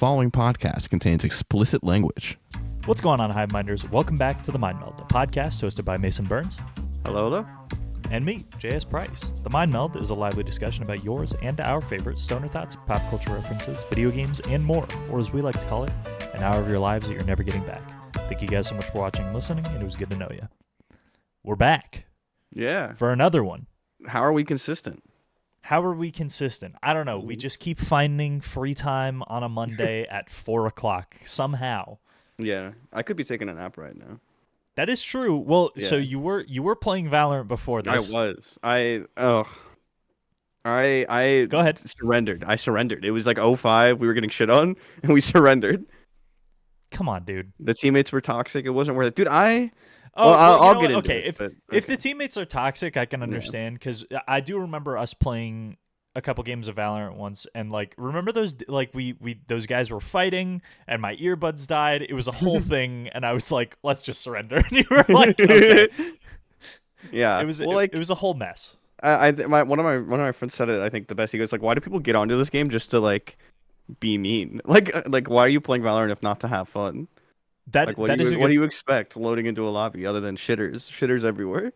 following podcast contains explicit language. What's going on, Hive Minders? Welcome back to the Mind Meld, a podcast hosted by Mason Burns. Hello, hello. And me, J.S. Price. The Mind Meld is a lively discussion about yours and our favorite stoner thoughts, pop culture references, video games, and more, or as we like to call it, an hour of your lives that you're never getting back. Thank you guys so much for watching and listening, and it was good to know you. We're back. Yeah. For another one. How are we consistent? How are we consistent? I don't know. We just keep finding free time on a Monday at 4 o'clock somehow. Yeah. I could be taking a nap right now. That is true. Well, Yeah. so you were playing Valorant before this. I was. I Go ahead. surrendered. I surrendered. It was like 05. We were getting shit on, and we surrendered. Come on, dude. The teammates were toxic. It wasn't worth it. Dude, Oh, well, I'll get into okay. it. If the teammates are toxic, I can understand, because I do remember us playing a couple games of Valorant once, and like remember those those guys were fighting, and my earbuds died. It was a whole thing, and I was like, "Let's just surrender." And you were like, "Okay." Yeah. It was well, it was a whole mess. One of my friends said it. I think the best. He goes like, "Why do people get onto this game just to like be mean? Like why are you playing Valorant if not to have fun? Like, what do you expect loading into a lobby other than shitters everywhere?"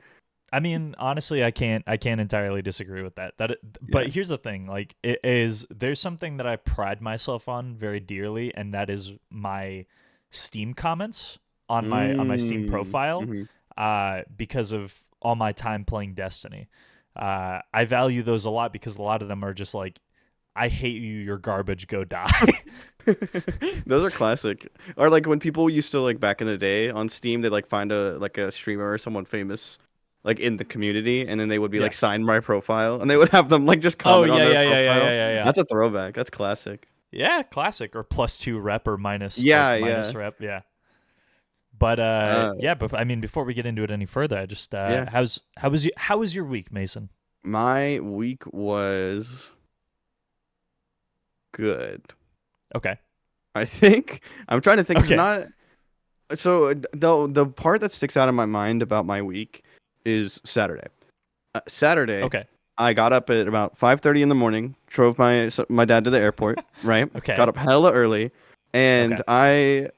I mean, honestly, I can't entirely disagree with that. But here's the thing: like, there's something that I pride myself on very dearly, and that is my Steam comments on my Steam profile, because of all my time playing Destiny. I value those a lot because a lot of them are just like, "I hate you, you're garbage, go die." Those are classic. Or like when people used to, like, back in the day on Steam, they'd like find a streamer or someone famous like in the community, and then they would be like, "Sign my profile," and they would have them like just comment on their profile. Yeah. That's a throwback. That's classic. Yeah, classic. Or +2 rep or minus rep. Yeah. But but I mean, before we get into it any further, I just how was your week, Mason? My week was good. Okay. I think I'm trying to think. Okay. It's not. So the part that sticks out in my mind about my week is Saturday. Saturday. Okay. I got up at about 5:30 in the morning. Drove my dad to the airport. Right. Okay. Got up hella early, and I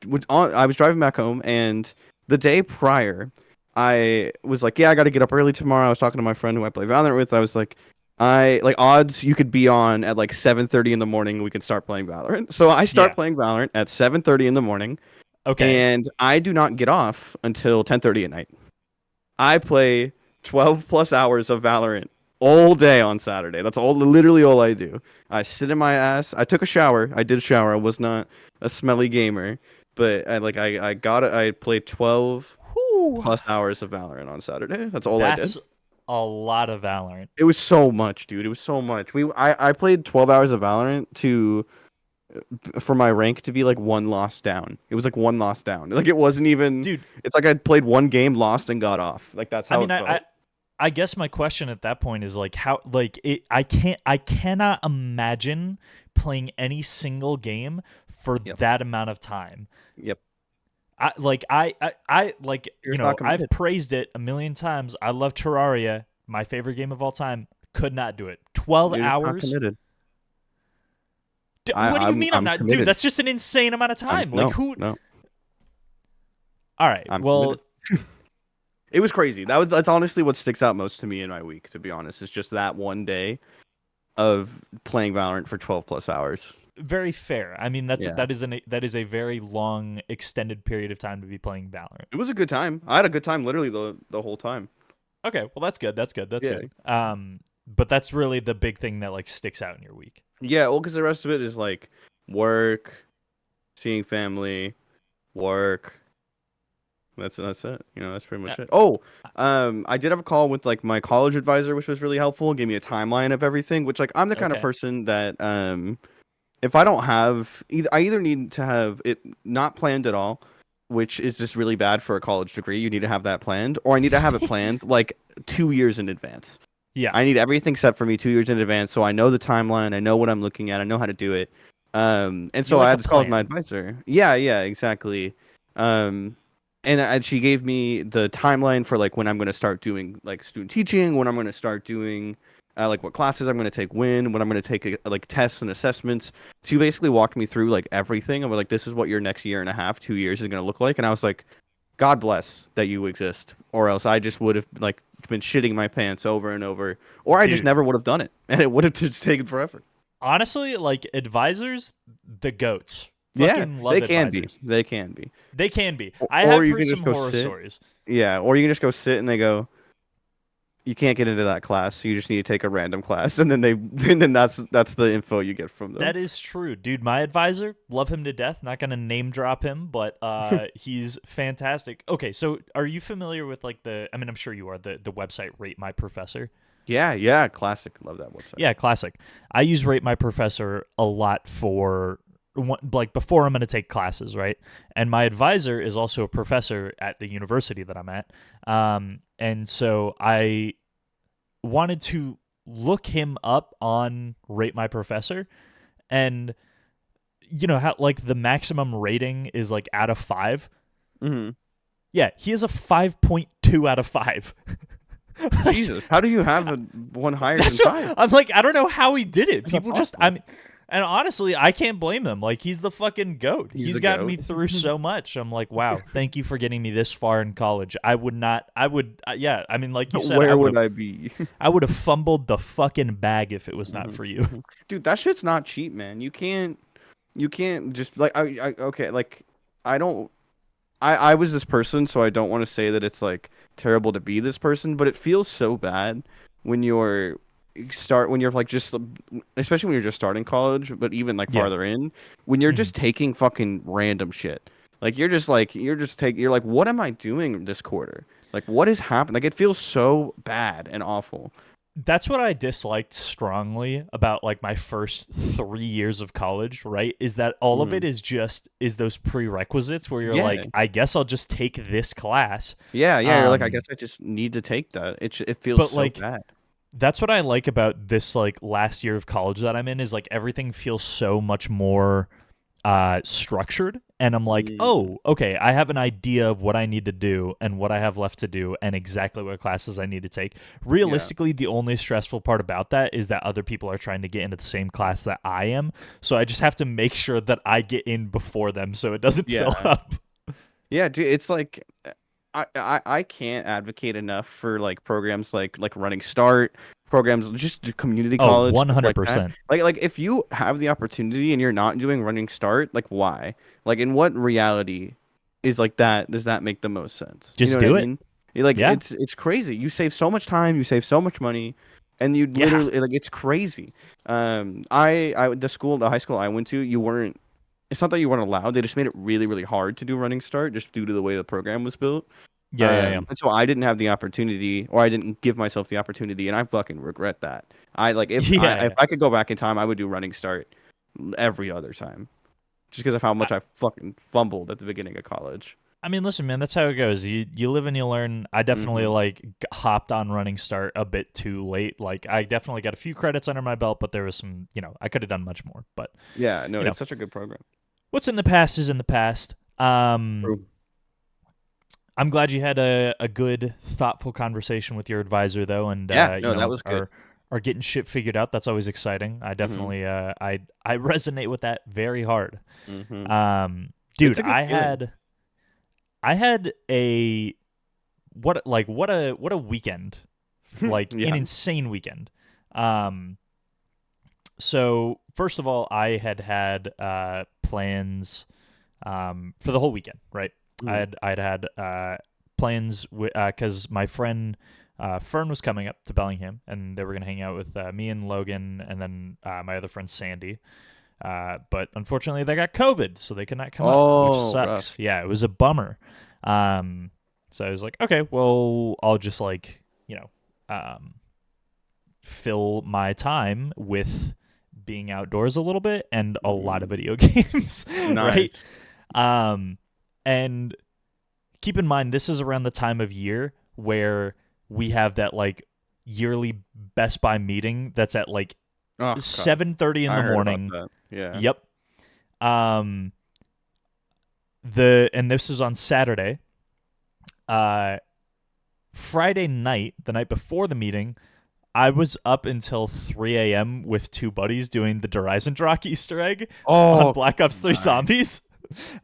was driving back home. And the day prior, I was like, "Yeah, I got to get up early tomorrow." I was talking to my friend who I play Valorant with. I was like, odds you could be on at like 7:30 in the morning. We can start playing Valorant. So I start playing Valorant at 7:30 in the morning. Okay. And I do not get off until 10:30 at night. I play 12 plus hours of Valorant all day on Saturday. That's literally all I do. I sit in my ass. I took a shower. I did shower. I was not a smelly gamer, but I played 12 plus hours of Valorant on Saturday. That's all I did. That's a lot of Valorant. It was so much, dude. It was so much. I played 12 hours of Valorant for my rank to be like one loss down. It was like one loss down. Like it wasn't even. Dude, it's like I played one game, lost, and got off. Like that's how it felt. I guess my question at that point is like how I cannot imagine playing any single game for that amount of time. Yep. I've praised it a million times. I love Terraria, my favorite game of all time. Could not do it. 12 hours. Not committed. What do you mean I'm not? Committed. Dude, that's just an insane amount of time. No. All right. It was crazy. That's honestly what sticks out most to me in my week, to be honest. It's just that one day of playing Valorant for 12 plus hours. Very fair. I mean, that is a very long, extended period of time to be playing Valorant. It was a good time. I had a good time literally the whole time. Okay, well that's good. That's good. But that's really the big thing that like sticks out in your week. Yeah, well, because the rest of it is like work, seeing family, work. That's it. You know, that's pretty much it. Oh, I did have a call with like my college advisor, which was really helpful. Gave me a timeline of everything, which like I'm the kind of person that if I don't have I either need to have it not planned at all, which is just really bad for a college degree. You need to have that planned, or I need to have it planned like 2 years in advance. Yeah, I need everything set for me 2 years in advance, so I know the timeline, I know what I'm looking at, I know how to do it. And so I had this call with my advisor. Yeah, exactly. And she gave me the timeline for like when I'm going to start doing like student teaching, when I'm going to start doing like what classes I'm going to take when I'm going to take like tests and assessments. So you basically walked me through like everything, and we're like, this is what your next year and a half, 2 years is going to look like. And I was like, God bless that you exist, or else I just would have like been shitting my pants over and over, or I just Dude, never would have done it, and it would have just taken forever. honestly, like advisors, the goats. Yeah, Fucking they love can be. advisors. They can be. They can be. Or, I or have you heard can some just go horror sit. stories. Yeah, or you can just go sit and they go, you can't get into that class. So you just need to take a random class, and then and then that's the info you get from them. That is true, dude. My advisor, love him to death. Not gonna name drop him, but he's fantastic. Okay, so are you familiar with like the? I mean, I'm sure you are. The website Rate My Professor. Yeah, yeah, classic. Love that website. Yeah, classic. I use Rate My Professor a lot for like before I'm going to take classes, right? And my advisor is also a professor at the university that I'm at. And so I wanted to look him up on Rate My Professor, and you know how like the maximum rating is like out of 5. Hmm. Yeah, he is a 5.2 out of 5. Jesus, how do you have a one higher than That's what, 5? I'm like, I don't know how he did it. That's People just, impossible. I mean, and honestly, I can't blame him. Like, he's the fucking goat. He's He's the gotten goat. me through so much. I'm like, wow, thank you for getting me this far in college. I would not, I would, yeah. I mean, like you said, Where would I be? I would have fumbled the fucking bag if it was not Mhm, for you. mhm. Dude, that shit's not cheap, man. You can't just like okay, like I don't I was this person, so I don't want to say that it's like terrible to be this person, but it feels so bad when when you're like just especially when you're just starting college, but even like Yeah. farther in, when you're Mhm. just taking fucking random shit. Like you're like, what am I doing this quarter? Like what is happening? Like it feels so bad and awful. That's what I disliked strongly about like my first 3 years of college, right? Is that all of it Mhm. is those prerequisites where you're Yeah. like, I guess I'll just take this class. Yeah, yeah. You're like, I guess Um, I just need to take that. It feels but so like bad. that's what I like about this like last year of college that I'm in is like everything feels so much more structured, and I'm like, Mm, oh, okay, I have an idea of what I need to do and what I have left to do and exactly what classes I need to take. yeah, Realistically, the only stressful part about that is that other people are trying to get into the same class that I am, so I just have to make sure that I get in before them so it doesn't fill yeah, up. yeah. Dude, it's like I can't advocate enough for like programs like Running Start, programs just community Oh, college stuff like that. 100%. Like if you have the opportunity and you're not doing Running Start, like why? Like in what reality is like that? Does that make the most sense? You know Just what I do it. mean? Like Yeah. it's crazy. You save so much time, you save so much money, and you Yeah. literally like it's crazy. The high school I went to, you weren't. It's not that you weren't allowed. They just made it really, really hard to do Running Start just due to the way the program was built. Yeah, yeah, yeah. And so I didn't have the opportunity, or I didn't give myself the opportunity, and I fucking regret that. I like Yeah, if yeah. I could go back in time, I would do Running Start every other time, just because of how much I fucking fumbled at the beginning of college. I mean, listen, man, that's how it goes. You live and you learn. I definitely Hmm. like hopped on Running Start a bit too late. Like I definitely got a few credits under my belt, but there was some, I could have done much more. But Yeah, no, you know, it's such a good program. what's in the past is in the past. True. I'm glad you had a good, thoughtful conversation with your advisor, though, and Yeah, no, that was good. are getting shit figured out. That's always exciting. I Hmm. definitely I resonate with that very hard. Hmm. It's Dude, a good feeling. I had a what a weekend, like an Yeah. insane weekend. Um, so first of all, I had plans for the whole weekend, right? Mhm. I'd had plans because my friend Fern was coming up to Bellingham, and they were gonna hang out with me and Logan, and then my other friend Sandy. But unfortunately, they got COVID, so they could not come up, which Oh, sucks. rough. Yeah, it was a bummer. Um, so I was like, okay, well, I'll just like um, fill my time with being outdoors a little bit and a lot of Hmm. video games, right? Nice. Um, and keep in mind, this is around the time of year where we have that like yearly Best Buy meeting that's at like Oh God, 7:30 in I the heard about morning. that. Yeah. Yep. Um, and this is on Saturday. Uh, Friday night, the night before the meeting, I was up until 3 a.m. with two buddies doing the Dreisendrach Easter egg on Oh, Black Ops 3 nice, Zombies.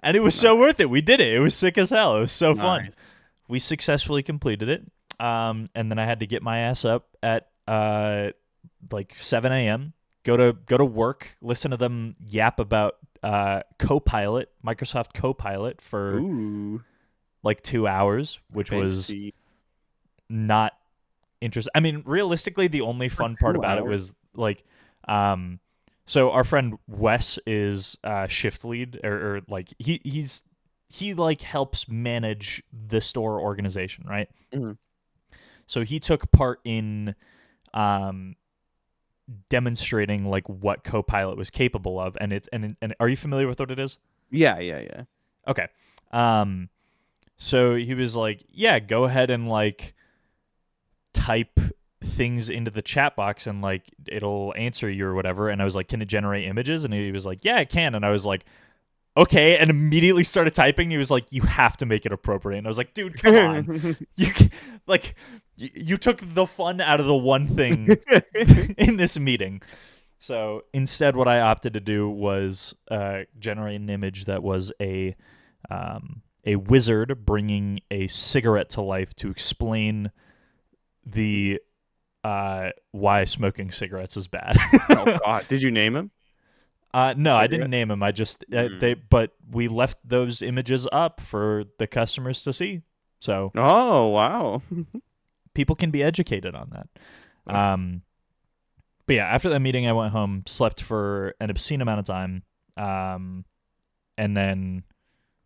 And it was nice, so worth it. We did it. It was sick as hell. It was so fun. nice. We successfully completed it. And then I had to get my ass up at like 7 a.m. Go to work, listen to them yap about Copilot, Microsoft Copilot for Ooh, like 2 hours, which was fancy. not interesting. I mean, realistically, the only fun part about it 2 hours. was like, so our friend Wes is shift lead, or like he like helps manage the store organization, right? Mhm. So he took part in demonstrating like what Copilot was capable of, and and are you familiar with what it is? Yeah, yeah, yeah. Okay. So he was like, yeah, go ahead and like type things into the chat box and like it'll answer you or whatever. And I was like, can it generate images? And he was like, yeah, it can. And I was like, okay, and immediately started typing. He was like, you have to make it appropriate. And I was like, dude, come on. Like you took the fun out of the one thing in this meeting. So instead, what I opted to do was generate an image that was a wizard bringing a cigarette to life to explain the why smoking cigarettes is bad. Oh God, did you name him? No, I Cigarette? didn't name him. I just but we left those images up for the customers to see. So Oh wow. people can be educated on that. But yeah, after that meeting, I went home, slept for an obscene amount of time, and then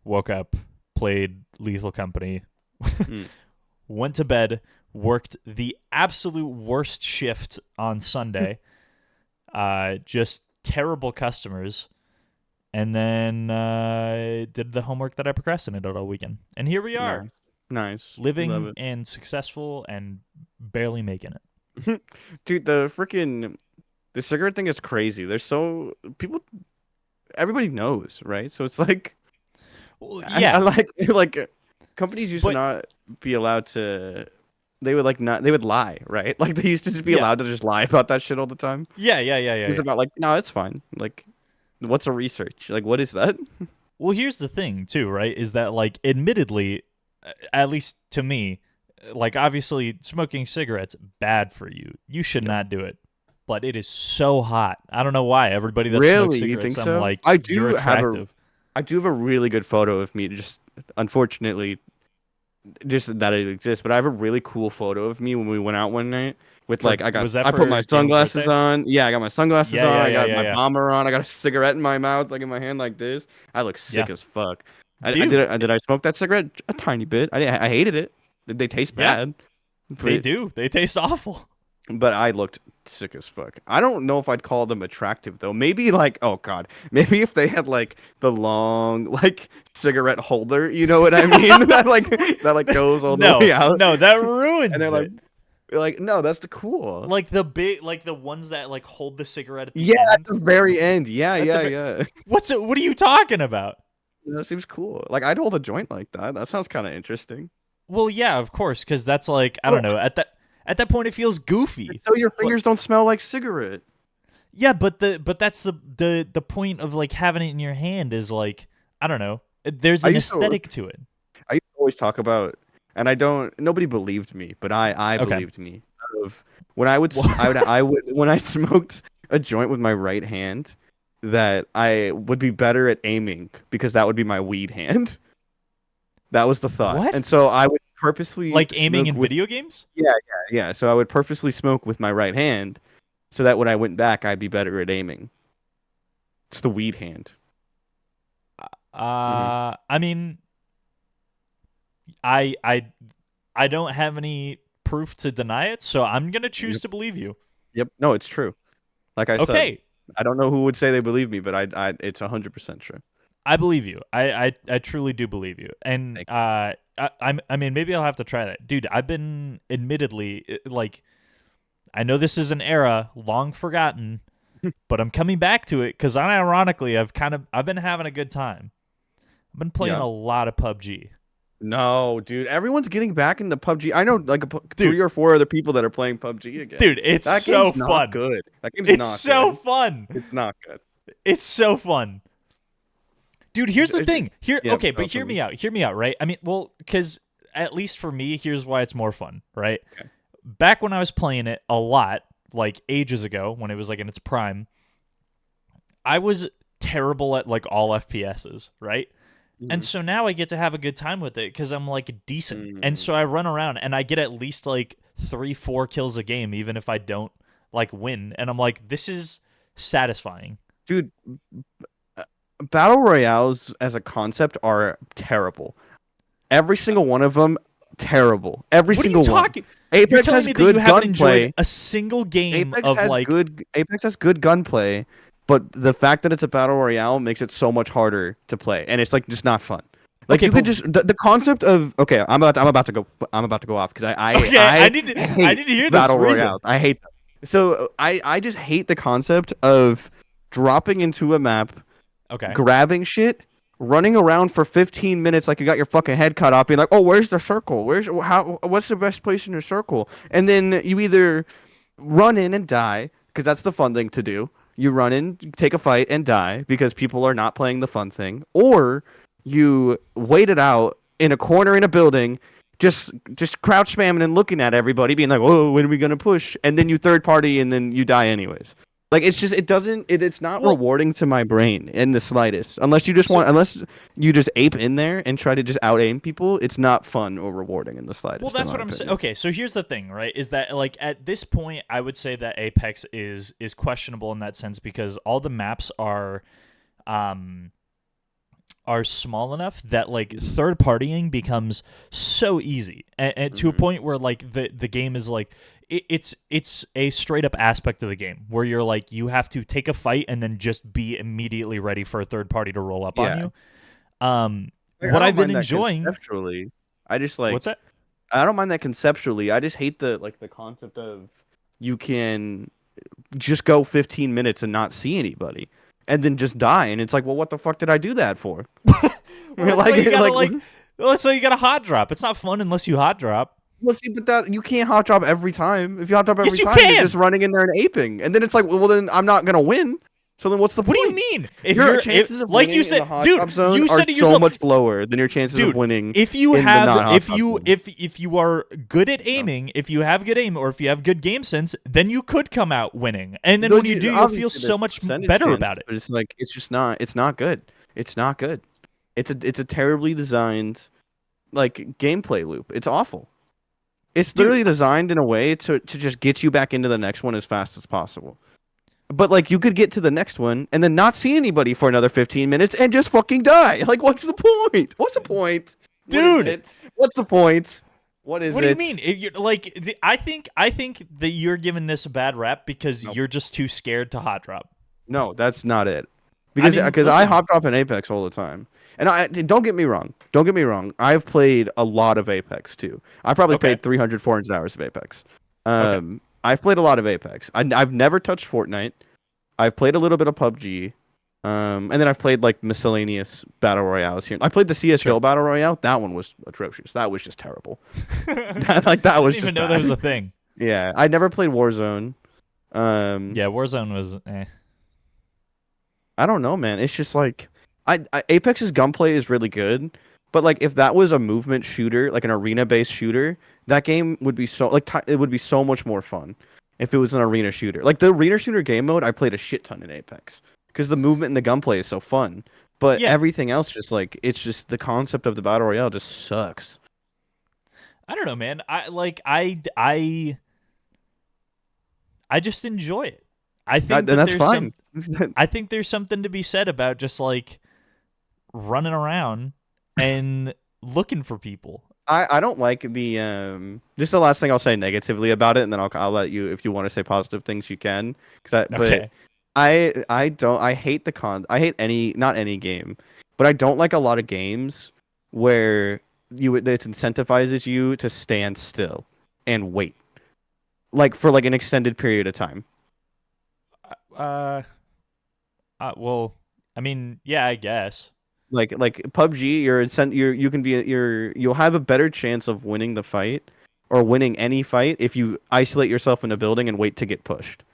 woke up, played Lethal Company, went to bed, worked the absolute worst shift on Sunday, just terrible customers, and then did the homework that I procrastinated all weekend. And here we are, Nice. Love living it. and successful and barely making it. Dude, the cigarette thing is crazy. There's so people everybody knows, right? So it's like Well, I yeah, like companies used to but not be allowed to they would like not they would lie, right? Like they used to just be yeah, allowed to just lie about that shit all the time. It's yeah. about like, no, it's fine. Like what's a research? Like what is that? Well, here's the thing too, right? Is that like admittedly, at least to me, like obviously smoking cigarettes bad for you. You should Yep. not do it. But it is so hot. I don't know why. Everybody that smokes Really? You think cigarettes, I'm so? like, you're attractive. I do have a really good photo of me just unfortunately just that it exists, but I have a really cool photo of me when we went out one night with For like was that I put for my Galen's sunglasses birthday? on. Yeah, I got my sunglasses Yeah, on. yeah, I yeah, got yeah, my yeah. bomber on. I got a cigarette in my mouth, like in my hand, like this. I look Yeah. sick as fuck. Dude, Did I smoke that cigarette a tiny bit? I hated it. They taste yeah, bad, they but do. They taste awful. I looked sick as fuck. I don't know if I'd call them attractive though. Maybe like, oh God, maybe if they had like the long like cigarette holder, you know what I mean? That like goes all the No, way out, no, that and they're ruins it. like no, that's the cool. Like the big, like the ones that like hold the cigarette at the Yeah, at end. the very end. Yeah, At the yeah, yeah. what's it? What are you talking about? That seems cool. Like I'd hold a joint like that. That sounds kind of interesting. Well, yeah, of course, because that's like I Well, don't know. At that point, it feels goofy. so your But fingers don't smell like cigarette. yeah, but that's the point of like having it in your hand is like I don't know. There's I an used to aesthetic to it. I used to always talk about, and I don't. Nobody believed me, but I Okay. believed me. Of when I would I would when I smoked a joint with my right hand, that I would be better at aiming because that would be my weed hand. That was the thought, What? and so I would purposely Like aiming smoke in with video games? yeah. So I would purposely smoke with my right hand, so that when I went back, I'd be better at aiming. It's the weed hand. Hmm. I mean, I I I don't have any proof to deny it, so I'm gonna choose Yep. to believe you. Yep. No, it's true. Like I said, Okay, I don't know who would say they believe me, but it's 100% true. I believe you. I truly do believe you. And Thank I mean maybe I'll have to try that, dude. I've been admittedly like I know this is an era long forgotten, but I'm coming back to it because unironically I've been having a good time. I've been playing Yeah. a lot of PUBG. No, dude. Everyone's getting back into PUBG. I know like Dude, 3 or 4 other people that are playing PUBG again. dude, it's That so game's not fun. good. That game's It's not so good. fun. It's not good. It's so fun. Dude, here's the thing. Here, Yeah, okay, but tell hear me. me out. Hear me out, right? I mean, well, because at least for me, here's why it's more fun, right? Okay. Back when I was playing it a lot, like ages ago, when it was like in its prime, I was terrible at like all FPSs, right? And Mhm. so now I get to have a good time with it because I'm like decent. And Mm. so I run around and I get at least like 3, 4 kills a game, even if I don't like win. And I'm like, this is satisfying. Dude, uh, battle royales as a concept are terrible. Every single one of them terrible. Every What are you single one. talking? You're Apex telling has me that you good haven't enjoyed gunplay. a single game of like, Apex has good gunplay, but the fact that it's a battle royale makes it so much harder to play, and it's like just not fun. Like okay, you could but just the concept of okay, I'm about to go off because okay, I I hate need to hear this battle reason. royales. I hate them. So I just hate the concept of dropping into a map, Okay. grabbing shit, running around for 15 minutes like you got your fucking head cut off, being like, "Oh, where's the circle? What's the best place in your circle?" And then you either run in and die because that's the fun thing to do. You run in, take a fight, and die because people are not playing the fun thing, or you wait it out in a corner in a building, just crouch spamming and looking at everybody, being like, "Oh, when are we gonna push?" And then you third party, and then you die anyways. Like it's just it's not Well, rewarding to my brain in the slightest. so Unless you just ape in there and try to just out aim people, it's not fun or rewarding in the well, slightest, in that's my what I'm saying. opinion. Okay, so here's the thing, right? Is that like at this point, I would say that Apex is questionable in that sense because all the maps um are small enough that like third partying becomes so easy and to a Mhm. point where like the game is like it's a straight up aspect of the game where you're like you have to take a fight and then just be immediately ready for a third party to roll up on Yeah. you. Like, I What don't I've been mind that enjoying, conceptually. I just what's like that? I don't mind that conceptually. I just hate the concept of you can just go 15 minutes and not see anybody and then just die and it's like, "Well, what the fuck did I do that for?" Well, that's why like you gotta like like. Well, that's why you gotta hot drop. It's not fun unless you hot drop. well, see, but that you can't hot drop every time. If you hot drop every Yes, you time, you're just can. running in there and aping. And then it's like, well, then I'm not gonna win. So then what's the What do you point? mean? If Your you're if chances of like you winning in the said, hot dude, drop zone you are said it so yourself. much lower than your chances of Dude, winning if you in the have non hot drop zone. if you are good at No. aiming, if you have good aim or if you have good game sense, then you could come out winning. And then when Those you do, you'll feel obviously so there's a much percentage better chance, about it. but it's like it's not good. It's not good. It's a terribly designed like gameplay loop. It's awful. It's Dude, literally designed in a way to just get you back into the next one as fast as possible. But like you could get to the next one and then not see anybody for another 15 minutes and just fucking die. Like what's the point? What's the point? What is dude, it? What's the point? What is what do you it? mean? If you're like I think that you're giving this a bad rap because No. you're just too scared to hot drop. No, that's not it. I Because mean, I listen, hop drop in Apex all the time. And I don't get me wrong. Don't get me wrong. I've played a lot of Apex too. I probably okay, played 300 400 hours of Apex. okay, I've played a lot of Apex. I've never touched Fortnite. I've played a little bit of PUBG. And then I've played like miscellaneous battle royales here. I played the sure. CS:GO battle royale. That one was atrocious. That was just terrible. I Like that was didn't even just know that was bad. a thing. Yeah, I never played Warzone. Um, Yeah, Warzone was. I don't know, man. It's just like Apex's gunplay is really good, but like if that was a movement shooter, like an arena-based shooter, that game would be so like it would be so much more fun if it was an arena shooter. Like the arena shooter game mode, I played a shit ton in Apex because the movement and the gunplay is so fun. But Yeah, everything else, just like it's just the concept of the battle royale just sucks. I don't know, man. I just enjoy it. I think And that that's there's some. fine. I think there's something to be said about just like running around and looking for people. I don't like the just the last thing I'll say negatively about it, and then I'll let you if you want to say positive things you can. But Okay. I don't I hate I hate any not any game, but I don't like a lot of games where it incentivizes you to stand still and wait like for like an extended period of time. Uh. Well, I mean, yeah, I guess. Like PUBG, you can be you'll have a better chance of winning the fight or winning any fight if you isolate yourself in a building and wait to get pushed.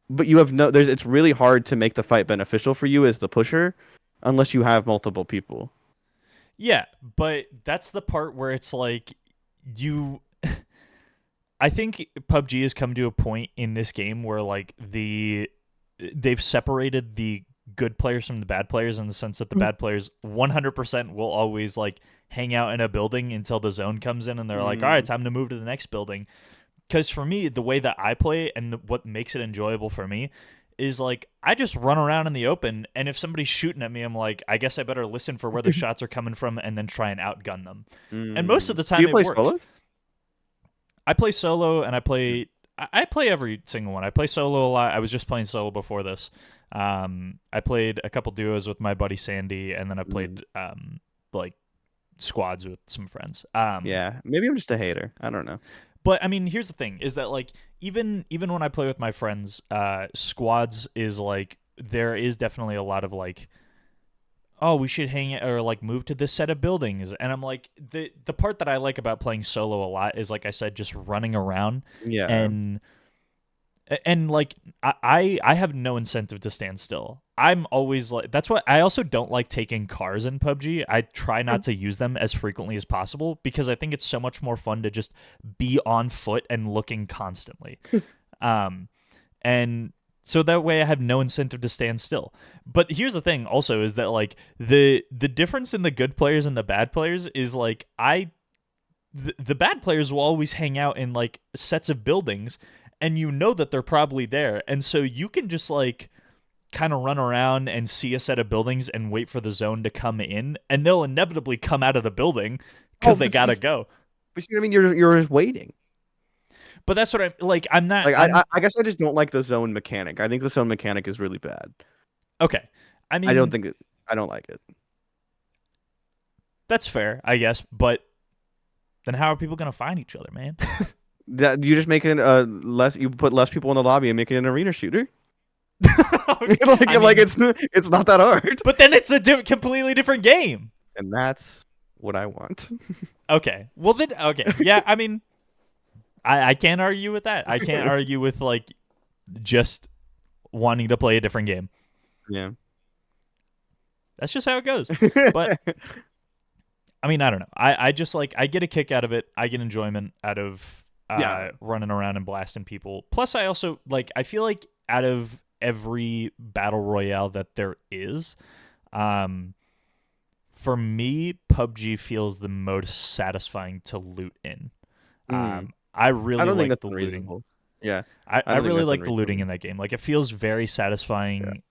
But you have no there's it's really hard to make the fight beneficial for you as the pusher unless you have multiple people. Yeah, but that's the part where it's like you I think PUBG has come to a point in this game where like they've separated the good players from the bad players in the sense that the bad players 100% will always like hang out in a building until the zone comes in and they're like, all right, time to move to the next building. Because for me, the way that I play and what makes it enjoyable for me is like I just run around in the open, and if somebody's shooting at me, I'm like, I guess I better listen for where the shots are coming from and then try and outgun them. And most of the time, Do you play it works. solo? I play solo, and I play every single one. I play solo a lot. I was just playing solo before this. I played a couple duos with my buddy Sandy, and then I played like squads with some friends. Yeah, maybe I'm just a hater. I don't know. But I mean, here's the thing: is that like even when I play with my friends, squads is like there is definitely a lot of like, oh, we should hang or like move to this set of buildings, and I'm like the part that I like about playing solo a lot is like I said, just running around, Yeah, and like I have no incentive to stand still. I'm always like that's why I also don't like taking cars in PUBG. I try not to use them as frequently as possible because I think it's so much more fun to just be on foot and looking constantly. And so that way I have no incentive to stand still. But here's the thing also is that like the difference in the good players and the bad players is like the bad players will always hang out in like sets of buildings and you know that they're probably there. And so you can just like kind of run around and see a set of buildings and wait for the zone to come in, and they'll inevitably come out of the building because they gotta go. But you know what I mean, you're just waiting. But that's what I'm like. I'm not. Like I guess I just don't like the zone mechanic. I think the zone mechanic is really bad. Okay, I mean, I don't like it. That's fair, I guess. But then how are people gonna find each other, man? That you just make it less. You put less people in the lobby and make it an arena shooter. It's not that hard. But then it's a completely different game. And that's what I want. Okay. Well then, okay. Yeah, I mean, I can't argue with that. I can't argue with like just wanting to play a different game. Yeah. That's just how it goes. But I mean, I don't know. I just like I get a kick out of it. I get enjoyment out of running around and blasting people. Plus, I also like. I feel like out of every battle royale that there is, for me, PUBG feels the most satisfying to loot in. I really like the looting. Reasonable. Yeah, I really like the looting in that game. Like, it feels very satisfying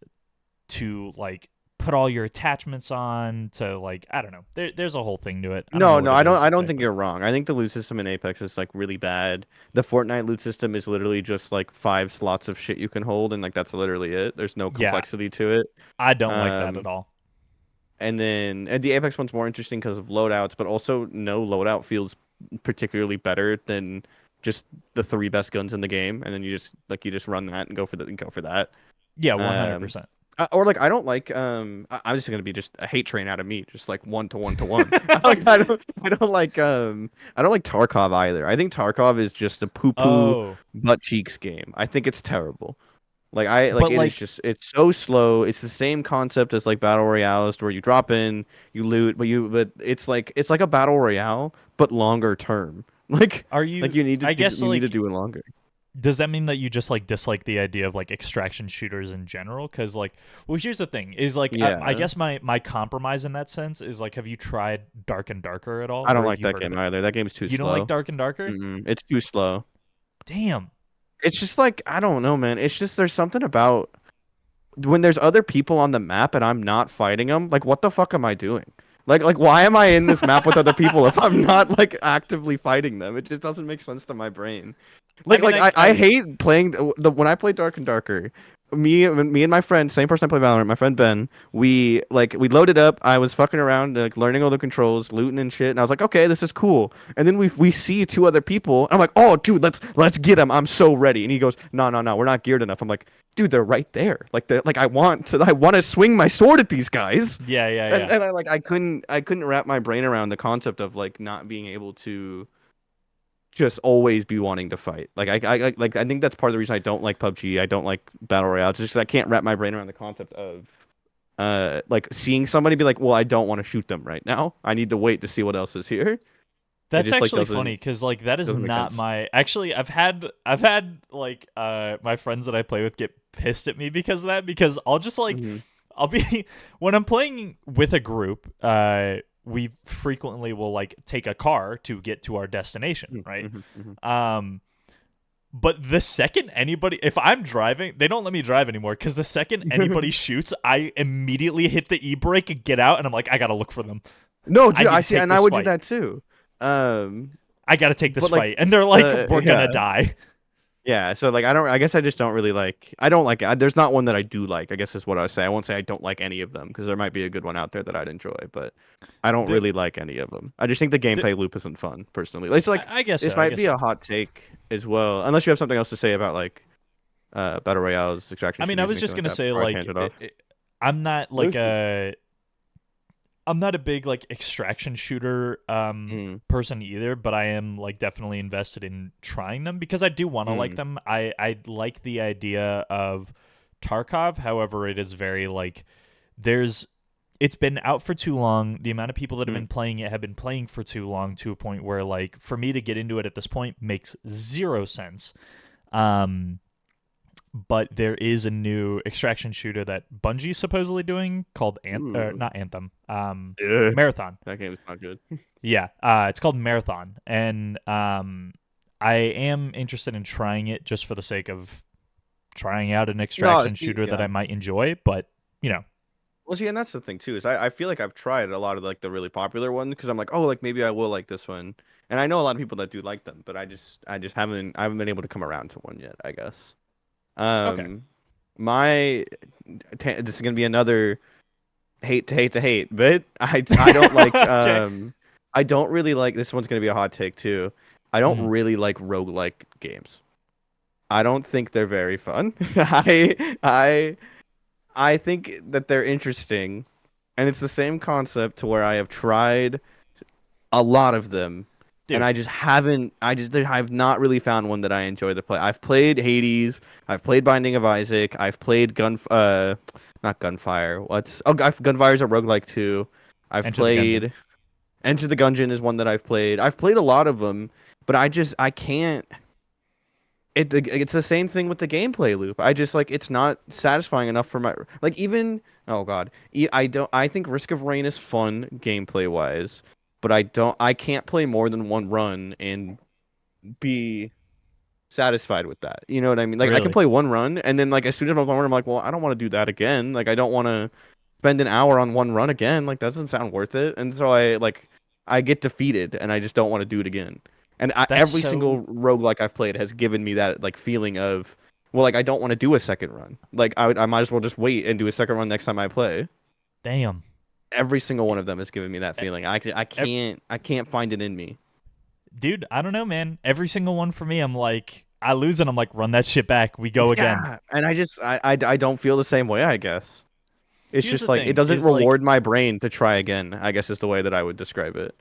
to like put all your attachments on to like I don't know. There's a whole thing to it. I don't think you're wrong. I think the loot system in Apex is like really bad. The Fortnite loot system is literally just like 5 slots of shit you can hold, and like that's literally it. There's no complexity to it. I don't like that at all. And the Apex one's more interesting because of loadouts, but also no loadout feels particularly better than just the 3 best guns in the game, and then you just run that and go for that. Yeah, 100%. Or like I don't like I'm just gonna be just a hate train out of me, just like 1 to 1 to 1. I don't like Tarkov either. I think Tarkov is just a poo butt cheeks game. I think it's terrible. It's so slow. It's the same concept as like battle royales where you drop in, you loot, but it's like a battle royale but longer term. Like you need to need to do it longer. Does that mean that you just like dislike the idea of like extraction shooters in general? Because like, well, here's the thing: is like, I guess my compromise in that sense is like, have you tried Dark and Darker at all? I don't like that game either. That game's too slow. You don't like Dark and Darker? It's too slow. Damn. It's just like I don't know, man. It's just there's something about when there's other people on the map and I'm not fighting them. Like, what the fuck am I doing? Like why am I in this map with other people if I'm not like actively fighting them? It just doesn't make sense to my brain. I hate playing when I play Dark and Darker. me and my friend, same person I play Valorant, my friend Ben, we loaded up. I was fucking around, like learning all the controls, looting and shit, and I was like, okay, this is cool. And then we see two other people, and I'm like, oh, dude, let's get them. I'm so ready. And he goes, no, no, no, we're not geared enough. I'm like, dude, they're right there. Like I want to swing my sword at these guys. Yeah, yeah, And yeah. and I couldn't wrap my brain around the concept of like not being able to just always be wanting to fight. I think that's part of the reason I don't like PUBG. I don't like battle royale. It's just I can't wrap my brain around the concept of like seeing somebody be like, well, I don't want to shoot them right now. I need to wait to see what else is here. It That's just like actually doesn't funny because like that is doesn't make not sense. my. Actually, I've had like my friends that I play with get pissed at me because of that, because I'll just like Hmm. I'll be when I'm playing with a group, we frequently will like take a car to get to our destination, right? Hmm. Hmm. Um, but the second anybody, if I'm driving, they don't let me drive anymore because the second anybody shoots, I immediately hit the e-brake, get out, and I'm like, I gotta look for them. No, I dude, need I to see, take and I this would do fight. that too. Um, I gotta take this but like fight, and they're like, we're gonna yeah. die. Yeah, so like I guess I just don't really like I don't like there's not one that I do like. I guess is what I say. I won't say I don't like any of them because there might be a good one out there that I'd enjoy, but I don't The, really like any of them. I just think the the, gameplay loop isn't fun personally. It's like I guess this so. I might guess be so. a hot take as well, unless you have something else to say about like battle royales, extraction I mean, I shooters, was just anything like gonna that say before I hand like it off. I'm not like Those two. I'm not a big like extraction shooter Mm, person either, but I am like definitely invested in trying them because I do want to like mm, them. I like the idea of Tarkov. However, it is very like there's it's been out for too long. The amount of people that have mm. been playing it have been playing for too long to a point where like for me to get into it at this point makes zero sense. Um but there is a new extraction shooter that Bungie's supposedly doing called Ooh. not Anthem, Yeah. Marathon. That game is not good. Yeah, it's called Marathon, and I am interested in trying it just for the sake of trying out an No, extraction see, shooter that yeah. I might enjoy. But you know, Well, see, and that's the thing too, is I feel like I've tried a lot of like the really popular ones because I'm like, oh, like maybe I will like this one, and I know a lot of people that do like them, but I just haven't been able to come around to one yet, I guess. okay, Um, my this is gonna be another hate, but I don't like okay, I don't really like this one's gonna be a hot take too. I don't Mhm. really like roguelike games. I don't think they're very fun. I think that they're interesting, and it's the same concept to where I have tried a lot of them, and dude, I just haven't. I've not really found one that I enjoy to play. I've played Hades, I've played Binding of Isaac, I've played not Gunfire. Gunfire's a roguelike too. I've Enter the Gungeon. played Enter the Gungeon is one that I've played. I've played a lot of them, but I can't. It's the same thing with the gameplay loop. I just like it's not satisfying enough for my like even oh god. I think Risk of Rain is fun gameplay wise, but I can't play more than one run and be satisfied with that. You know what I mean? Like I can Really? play one run and then like as soon as I'm done, I'm like, well, I don't want to do that again. Like I don't want to spend an hour on one run again. Like that doesn't sound worth it. And so I get defeated and I just don't want to do it again. And That's every so single roguelike I've played has given me that like feeling of well, like I don't want to do a second run. Like I might as well just wait and do a second run next time I play. damn. Every single one of them has given me that E- feeling. I can't find it in me. Dude, I don't know, man. Every single one for me, I'm like, I lose and I'm like, run that shit back. We go again. Yeah, and I don't feel the same way, I guess. It's Here's just the like it thing: doesn't is like, reward my brain to try again, I guess is the way that I would describe it.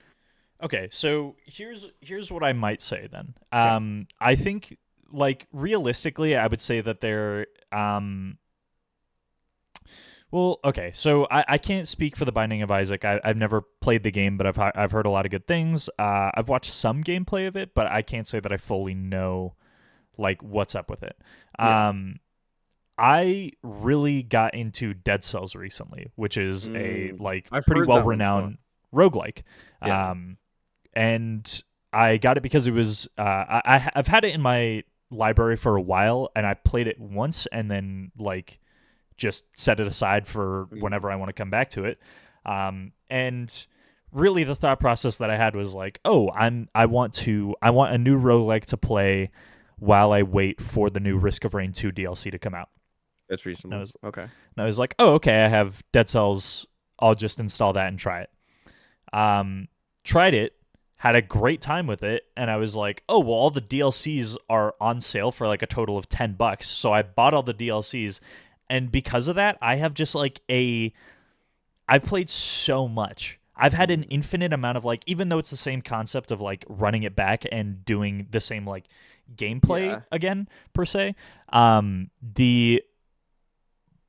okay, so here's what I might say then. Okay. I think like realistically, I would say that they're well, okay, so I can't speak for the Binding of Isaac. I've never played the game, but I've heard a lot of good things. I've watched some gameplay of it, but I can't say that I fully know like what's up with it. Yeah. I really got into Dead Cells recently, which is a like I've pretty heard well that one's fun. renowned roguelike. Yeah. Um, and I got it because it was I've had it in my library for a while, and I played it once and then like just set it aside for Mhm. whenever I want to come back to it. And really the thought process that I had was like, oh, I want a new roguelike to play while I wait for the new Risk of Rain 2 DLC to come out. That's And I reasonable. was Okay. and I was like, oh, okay, I have Dead Cells. I'll just install that and try it. Tried it, had a great time with it, and I was like, oh well, all the DLCs are on sale for like a total of $10. So I bought all the DLCs, and because of that, I have just like I've played so much. I've had an Mm. infinite amount of like, even though it's the same concept of like running it back and doing the same like gameplay Yeah. again per se. The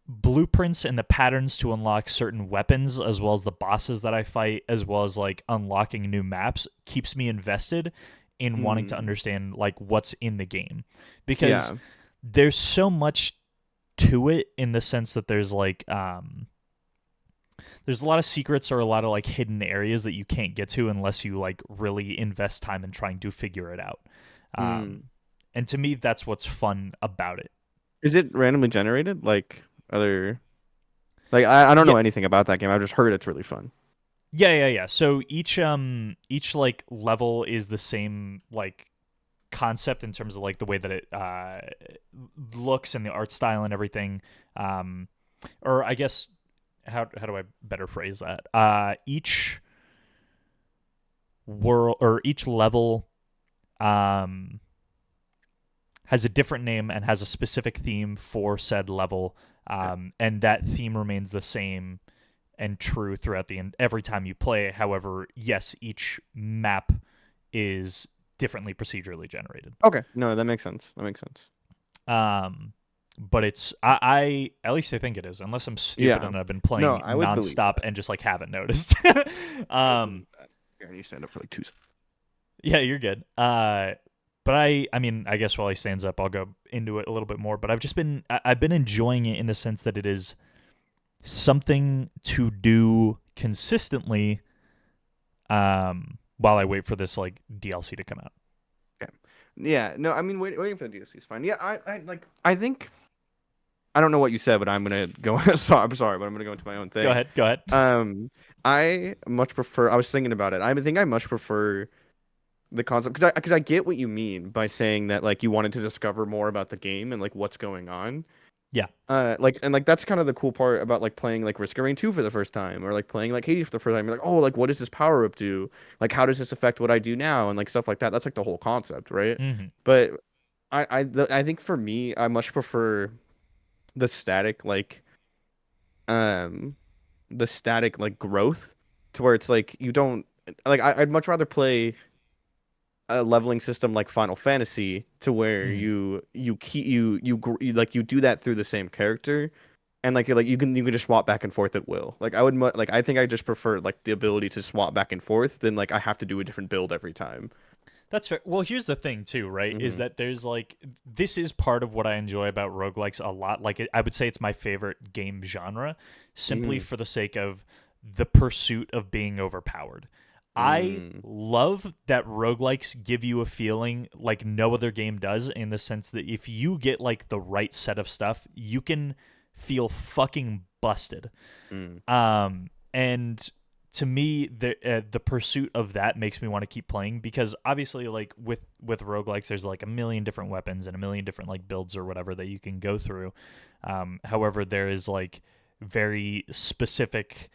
blueprints and the patterns to unlock certain weapons, as well as the bosses that I fight, as well as like unlocking new maps, keeps me invested in wanting to Mm. understand like what's in the game, because Yeah. there's so much to it in the sense that there's a lot of secrets or a lot of like hidden areas that you can't get to unless you like really invest time in trying to figure it out. Mm. And to me, that's what's fun about it. Is it randomly generated? Like other like I don't Yeah, know anything about that game. I've just heard it's really fun. yeah. So each like level is the same like concept in terms of like the way that it looks and the art style and everything. Or I guess how do I better phrase that? Each world or each level um has a different name and has a specific theme for said level, Okay. and that theme remains the same and true throughout the every time you play. However, yes, each map is differently procedurally generated. Okay. No, that makes sense. That makes sense. But it's I at least I think it is, unless I'm stupid Yeah. and I've been No, playing I would believe nonstop that. and just like haven't noticed. I would um, believe that. Here, I need to stand up for like 2 seconds. yeah, you're good. But I mean, I guess while he stands up, I'll go into it a little bit more. But I've been enjoying it in the sense that it is something to do consistently, while I wait for this like DLC to come out. Okay. Yeah. No, I mean waiting for the DLC is fine. Yeah, I like I think I don't know what you said, but I'm gonna go. Sorry, I'm sorry, but I'm gonna go into my own Go thing. ahead, go ahead. I much prefer. I was thinking about it. I think I much prefer the concept because I get what you mean by saying that like you wanted to discover more about the game and like what's going on. Yeah, Like and like that's kind of the cool part about like playing like Risk of Rain 2 for the first time or like playing like Hades for the first time. You're like, oh, like what does this power up do? Like how does this affect what I do now and like stuff like that. That's like the whole concept, right? hmm But I think for me, I much prefer the static um the static like growth to where it's like you don't like I'd much rather play a leveling system like Final Fantasy to where hmm you keep you like you do that through the same character and like you're like you can just swap back and forth at will. Like like I think I just prefer like the ability to swap back and forth than like I have to do a different build every time. That's fair. Well, here's the thing too, right? Is Hmm. that there's like this is part of what I enjoy about roguelikes a lot. Like I would say it's my favorite game genre, simply Hmm. for the sake of the pursuit of being overpowered. I Mm. love that roguelikes give you a feeling like no other game does, in the sense that if you get like the right set of stuff, you can feel fucking busted. Mm. And to me, the pursuit of that makes me want to keep playing, because obviously, like with roguelikes, there's like a million different weapons and a million different like builds or whatever that you can go through. However, there is like very specific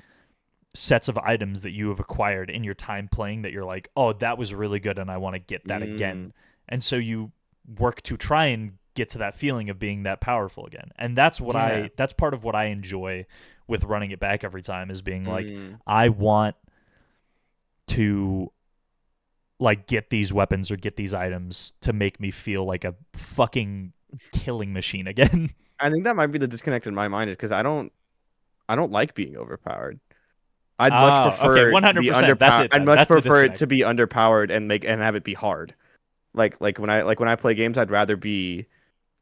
sets of items that you have acquired in your time playing that you're like, oh, that was really good and I want to get that Mm. again. And so you work to try and get to that feeling of being that powerful again. And Yeah. that's part of what I enjoy with running it back every time, is being like, Mm. I want to like get these weapons or get these items to make me feel like a fucking killing machine again. I think that might be the disconnect in my mind is because I don't like being overpowered. I'd much Oh, okay, prefer to be 100%. That's underpowered. it I'd then. much That's the prefer it disconnect. to be underpowered and make and have it be hard. Like when I play games, I'd rather be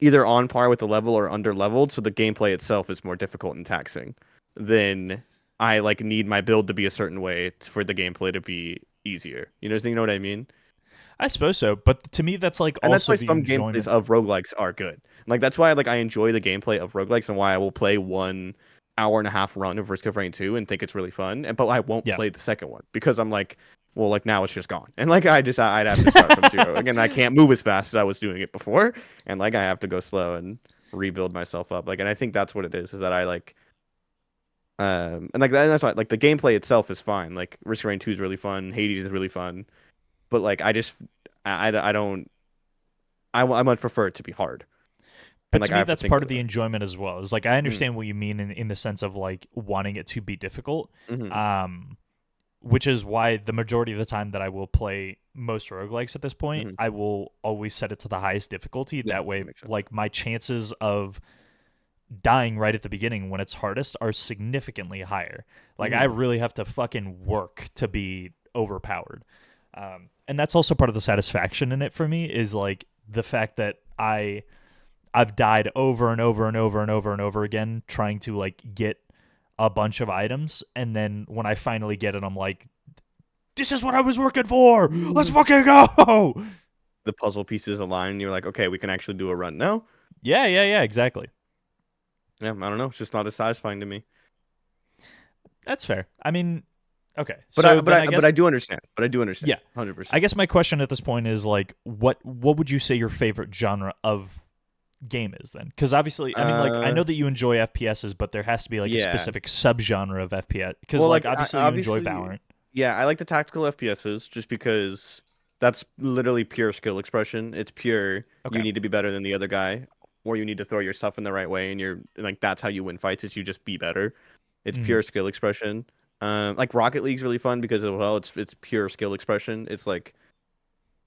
either on par with the level or under leveled, so the gameplay itself is more difficult and taxing. Than I like need my build to be a certain way for the gameplay to be easier. You know what I mean? I suppose so, but to me that's like And that's also why the some gameplays enjoyment. of roguelikes are good. Like that's why like I enjoy the gameplay of roguelikes and why I will play 1 hour and a half run of Risk of Rain 2 and think it's really fun. And but I won't Yeah. play the second one because I'm like, well, like now it's just gone. And like I'd have to start from zero. Again, I can't move as fast as I was doing it before. And like I have to go slow and rebuild myself up. Like, and I think that's what it is that I like. And like that's why like the gameplay itself is fine. Like Risk of Rain 2 is really fun. Hades is really fun. But like I just I don't I much prefer it to be hard. And But to like I me, have to that's think part of the about enjoyment as well. Is like I it. understand what you mean in the sense of like wanting it to be difficult, Mm-hmm. um, which is why the majority of the time that I will play most roguelikes at this point, Mm-hmm. I will always set it to the highest difficulty. Yeah, That way, that makes sense. like my chances of dying right at the beginning when it's hardest are significantly higher. Like I Mm-hmm. really have to fucking work to be overpowered. And that's also part of the satisfaction in it for me is like the fact that I've died over and over and over and over and over again trying to like get a bunch of items, and then when I finally get it, I'm like, this is what I was working for. Let's fucking go. The puzzle pieces align, and you're like, okay, we can actually do a run now. Yeah, exactly. Yeah, I don't know. It's just not as satisfying to me. That's fair. I mean, okay. But So then I but guess I do understand. But I do yeah. understand, I 100%. guess my question at this point is like what would you say your favorite genre of game is then? Cuz obviously, I mean like I Uh, know that you enjoy FPSs, but there has to be like a yeah. specific subgenre of FPS cuz Well, like like obviously you enjoy obviously, Valorant. yeah, I like the tactical FPSs just because that's literally pure skill expression. It's pure. You Okay. need to be better than the other guy, or you need to throw your stuff in the right way, and you're like that's how you win fights. Is you just be better. It's Mhm. pure skill expression. Like Rocket League's really fun because well, it's pure skill expression. It's like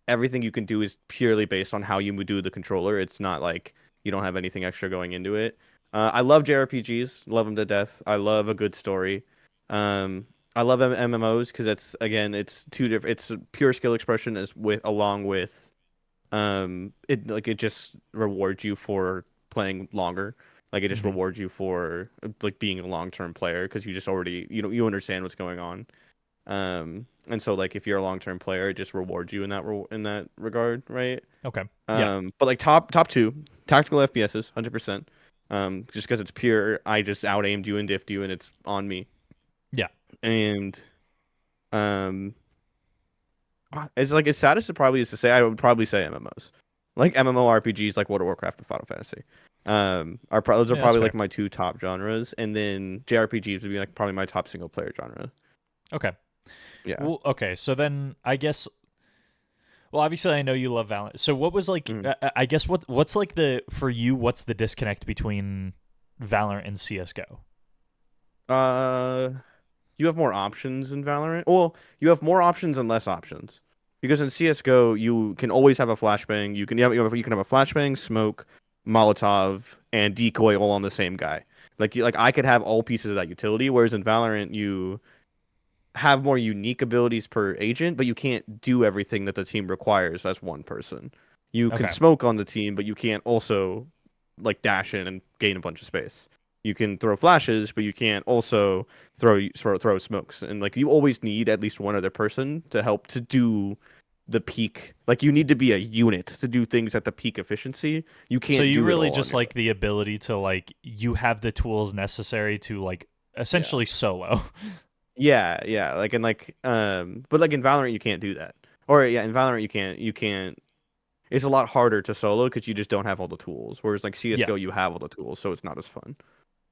everything you can do is purely based on how you do the controller. It's not like you don't have anything extra going into it. I love JRPGs, love them to death. I love a good story. I love MMOs because it's again, it's two different. It's pure skill expression as with along with it like it just rewards you for playing longer. Like it just Mhm. rewards you for like being a long term player because you just already you understand what's going on. And so like if you're a long-term player, it just rewards you in in that regard, right? Okay. Yeah. But like top two tactical FPSs, 100%. Just because it's pure, I just out aimed you and diffed you, and it's on me. Yeah. And um, it's like as sad as it probably is to say, I would probably say MMOs, like MMORPGs, like World of Warcraft and Final Fantasy. Those are Yeah, that's probably fair. like my two top genres, and then JRPGs would be like probably my top single player genre. Okay. Yeah. Well, okay. So then I guess well, obviously I know you love Valorant. So what was like Mhm. I guess what's like the for you what's the disconnect between Valorant and CS:GO? Uh, you have more options in Valorant. Well, you have more options and less options. Because in CS:GO, you can always have a flashbang. You can have a flashbang, smoke, Molotov, and decoy all on the same guy. Like I could have all pieces of that utility. Whereas in Valorant, you have more unique abilities per agent, but you can't do everything that the team requires as one person. You can Okay. smoke on the team, but you can't also like dash in and gain a bunch of space. You can throw flashes, but you can't also throw smokes. And like you always need at least one other person to help to do the peak. Like you need to be a unit to do things at the peak efficiency. You So can't you do it really all on just your like own. the ability to like you have the tools necessary to like Yeah. essentially solo. Yeah. Like and like but like in Valorant you can't do that. Or yeah, in Valorant you can't it's a lot harder to solo because you just don't have all the tools. Whereas like Yeah. CS:GO you have all the tools, so it's not as fun.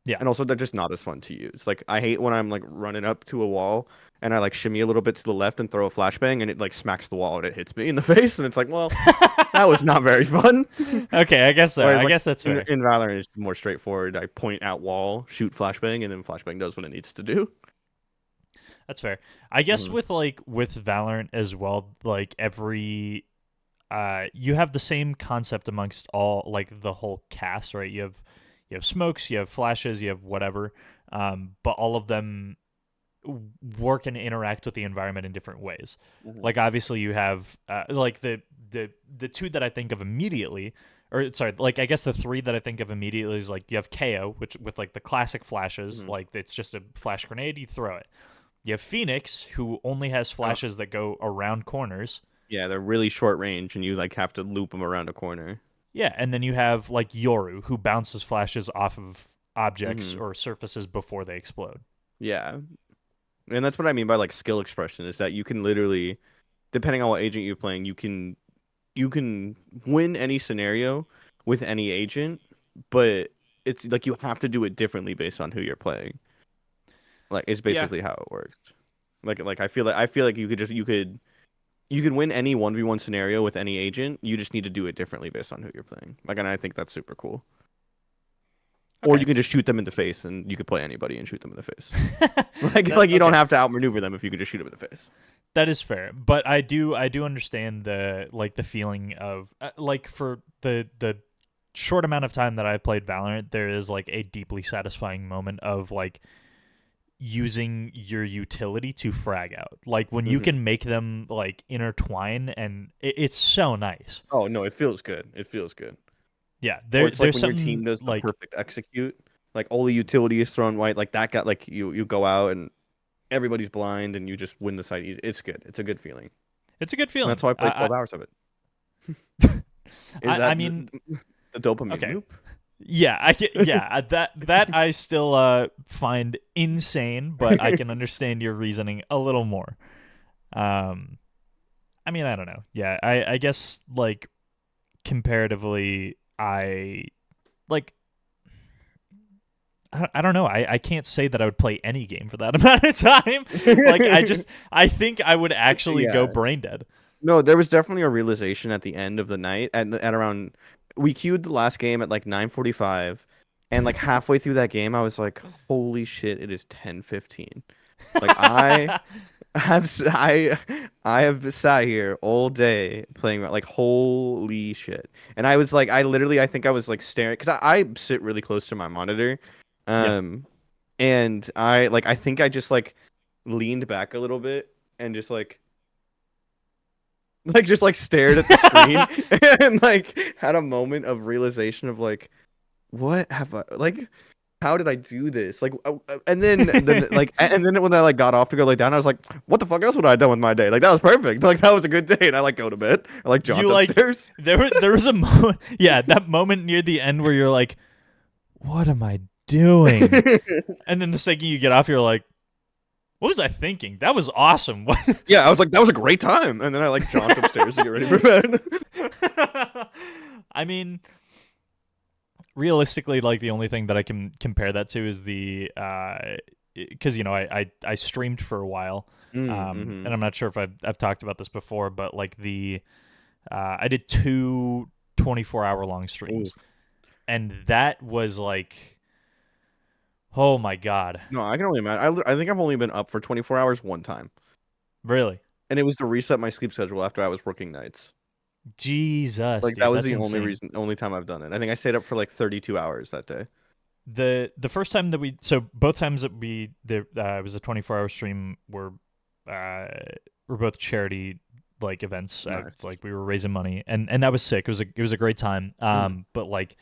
Yeah. And also they're just not as fun to use. Like I hate when I'm like running up to a wall and I like shimmy a little bit to the left and throw a flashbang and it like smacks the wall and it hits me in the face and it's like, well, that was not very fun. Okay, I guess so. Whereas I like guess that's fair. in Valorant it's more straightforward. I point at wall, shoot flashbang, and then flashbang does what it needs to do. That's fair. I guess Hmm. with Valorant as well, like every you have the same concept amongst all like the whole cast, right? You have smokes, you have flashes, you have whatever, but all of them work and interact with the environment in different ways. Hmm. Like obviously you have like the two that I think of immediately, or sorry, like I guess the three that I think of immediately is like you have KO, which with like the classic flashes, Hmm. like it's just a flash grenade, you throw it. You have Phoenix, who only has flashes that go around corners. Yeah, they're really short range, and you like have to loop them around a corner. Yeah, and then you have like Yoru, who bounces flashes off of objects Hmm. or surfaces before they explode. Yeah, and that's what I mean by like skill expression is that you can literally, depending on what agent you're playing, you can win any scenario with any agent but it's like you have to do it differently based on who you're playing. Like it's Yeah. basically how it works. I feel like you could win any 1v1 scenario with any agent. You just need to do it differently based on who you're playing. Like, and I think that's super cool. Or Okay. you can just shoot them in the face, and you could play anybody and shoot them in the face. Like, That, like you don't okay. have to outmaneuver them if you can just shoot them in the face. That is fair, but I do understand the feeling of like for the short amount of time that I've played Valorant, there is like a deeply satisfying moment of like using your utility to frag out. Like when you Hmm. can make them like intertwine, and it's so nice. Oh no, it feels good. It feels good. Yeah, Or it's like there's when your something team does the like perfect execute, like all the utility is thrown white, like that got like you go out and everybody's blind and you just win the site. It's good. It's a good feeling. it's a good And feeling. that's why I played 12 hours of it. Is I that mean, the dopamine okay. loop? Yeah, that I still find insane, but I can understand your reasoning a little more. Um, I mean, I don't know. Yeah, I guess like comparatively, I like I don't know. I can't say that I would play any game for that amount of time. Like I think I would actually go Yeah. brain dead. No, there was definitely a realization at the end of the night at around we queued the last game at like 9:45 and like halfway through that game I was like, "Holy shit, it is 10:15." Like I have sat here all day playing like holy shit. And I was like I think I was like staring cuz I sit really close to my monitor. Yeah. Um and I think I just like leaned back a little bit and just just like stared at the screen and like had a moment of realization of like what have I like how did I do this like and then when I like got off to go lay down I was like what the fuck else would I have done with my day like that was perfect like that was a good day and I like go to bed I like You jaunt like upstairs. there was a moment, yeah, that moment near the end where you're like, what am I doing? And then the second you get off, you're like, what was I thinking? That was awesome. Yeah, I was like that was a great time and then I like jaunt upstairs to get ready for bed. I mean, realistically, like the only thing that I can compare that to is the because you know I streamed for a while, Mm-hmm. and I'm not sure if I've talked about this before, but like the I did two 24-hour long streams, Oof. and that was like, oh my god, No, I can only imagine. I think I've only been up for 24 hours one time. really, And it was to reset my sleep schedule after I was working nights. Jesus, Like that dude, was that's the only insane. reason, only time I've done it. I think I stayed up for like 32 hours that day. The first time that we so both times that we there it was a 24-hour stream uh were both charity like events, Nice. like we were raising money, and that was sick. It was a great time, Mm. but like,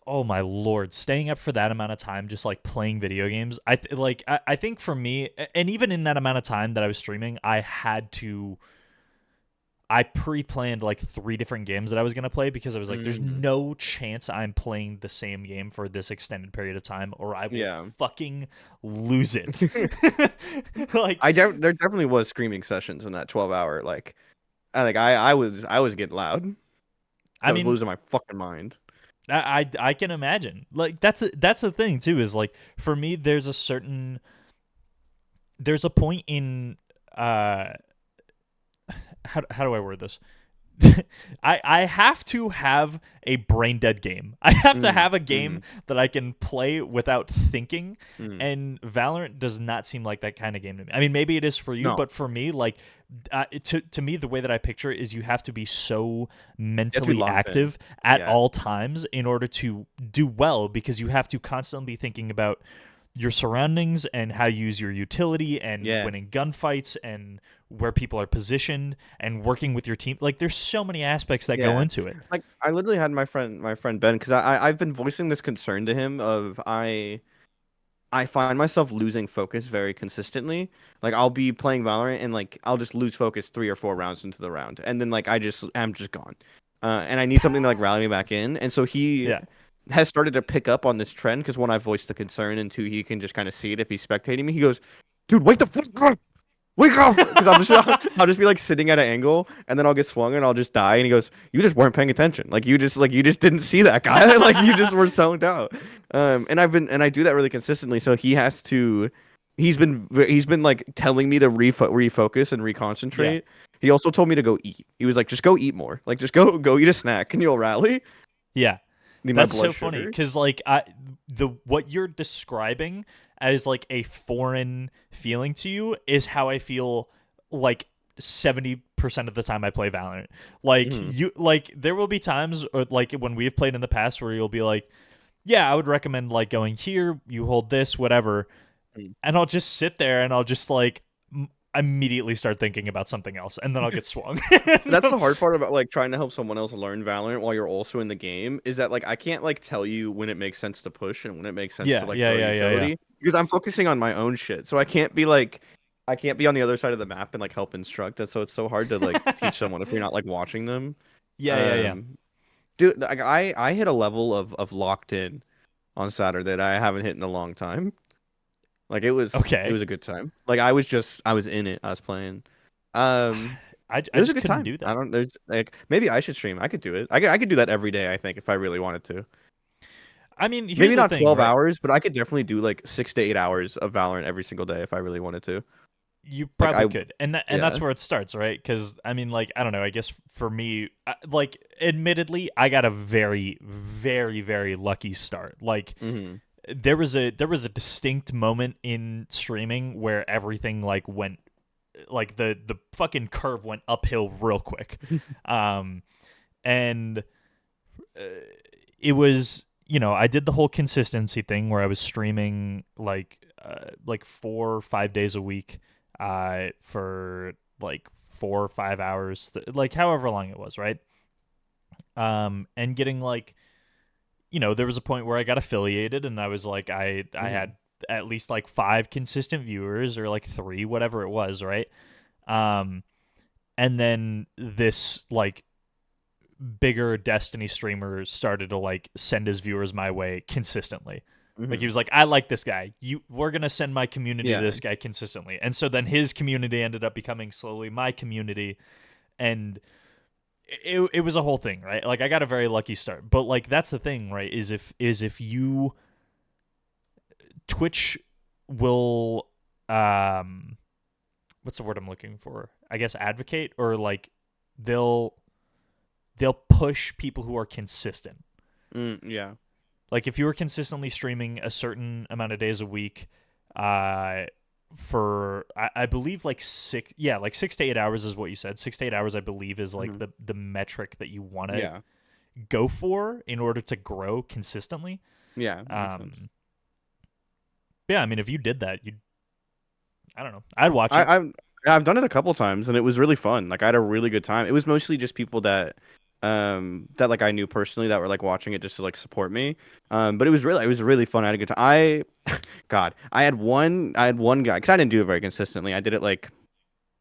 oh my lord, staying up for that amount of time just like playing video games, I think for me, and even in that amount of time that I was streaming, I pre-planned like 3 different games that I was going to play because I was like, there's Mm. no chance I'm playing the same game for this extended period of time or I will Yeah. fucking lose it. Like, There definitely was screaming sessions in that 12-hour I was getting loud. I I was mean, losing my fucking mind. I can imagine. Like that's the thing too, is like for me there's a point in how do I word this? I have to have a brain dead game. I have to Mm. have a game Mm. that I can play without thinking, Mm. and Valorant does not seem like that kind of game to me. I mean, maybe it is for you, No, but for me, like to me, the way that I picture it is you have to be so you have to be mentally locked in. active at Yeah. all times in order to do well, because you have to constantly be thinking about your surroundings and how you use your utility and Yeah. winning gunfights and where people are positioned and working with your team. Like there's so many aspects that go Yeah. into it. Like I literally had my friend Ben because I've been voicing this concern to him of I find myself losing focus very consistently. Like I'll be playing Valorant and like I'll just lose focus 3 or 4 rounds into the round, and then like I'm just gone. And I need something to like rally me back in. And so he Yeah. has started to pick up on this trend because one, I voiced the concern, and two, he can just kind of see it if he's spectating me. He goes, "Dude, wake the fuck up!" wake up, because I'll just be like sitting at an angle, and then I'll get swung and I'll just die. And he goes, you just weren't paying attention. You just didn't see that guy. Like you just were zoned out. And I do that really consistently. So he's been like telling me to refocus and Yeah. reconcentrate. He also told me to go eat. He was like, just go eat more. Like just go eat a snack and you'll rally. Yeah. Need my That's blood so funny sugar. because like what you're describing as like a foreign feeling to you is how I feel like 70% of the time I play Valorant. Like Mhm. there will be times or like when we've played in the past where you'll be like, yeah, I would recommend like going here, you hold this, whatever. Mm. And I'll just sit there and I'll just like immediately start thinking about something else and then I'll get swung. That's the hard part about like trying to help someone else learn Valorant while you're also in the game is that like I can't like tell you when it makes sense to push and when it makes sense to Yeah, like yeah, throw yeah, yeah, yeah. utility because I'm focusing on my own shit. So I can't be on the other side of the map and like help instruct. And so it's so hard to like teach someone if you're not like watching them. Yeah, yeah, yeah. Um Dude, like I hit a level of locked in on Saturday that I haven't hit in a long time. Like it Okay. was a good time. Like I was in it. I was playing. Um I It was a just good couldn't time. do I that. don't. There's like maybe I should stream. I could do it. I could do that every day. I think if I really wanted to. I mean, here's Maybe the not thing, 12 right? hours, but I could definitely do like 6 to 8 hours of Valorant every single day if I really wanted to. You Like probably could, and that's yeah. where it starts, right? Because I mean, like I don't know. I guess for me, like admittedly, I got a very, very, very lucky start. Like Hmm. there was a distinct moment in streaming where everything like went like the fucking curve went uphill real quick, um, and uh, it was I did the whole consistency thing where I was streaming like 4 or 5 days a week for like 4 or 5 hours like however long it was, right? And getting like there was a point where I got affiliated and I was like I Hmm. had at least like 5 consistent viewers or like 3, whatever it was, right? um and then this like bigger Destiny streamer started to like send his viewers my way consistently. Like he Hmm. was like, I like this guy. We're gonna send my community to Yeah. this guy consistently. And so then his community ended up becoming slowly my community, and it was a whole thing, right? Like I got a very lucky start. But like that's the thing, right? Is if you Twitch will what's the word I'm looking for? I guess advocate or like they'll they'll push people who are consistent. Yeah. Like if you were consistently streaming a certain amount of days a week, uh, for I believe like like 6 to 8 hours is what you said. 6 to 8 hours, I believe, is like Hmm. the metric that you want to Yeah. go for in order to grow consistently. Yeah. Makes sense. Yeah, I mean, if you did that, you'd I don't know, I'd watch it. I I've done it a couple times and it was really fun. Like I had a really good time. It was mostly just people that like I knew personally that were like watching it just to like support me. But it was really fun. I had a good time. God, I had one guy because I didn't do it very consistently. I did it like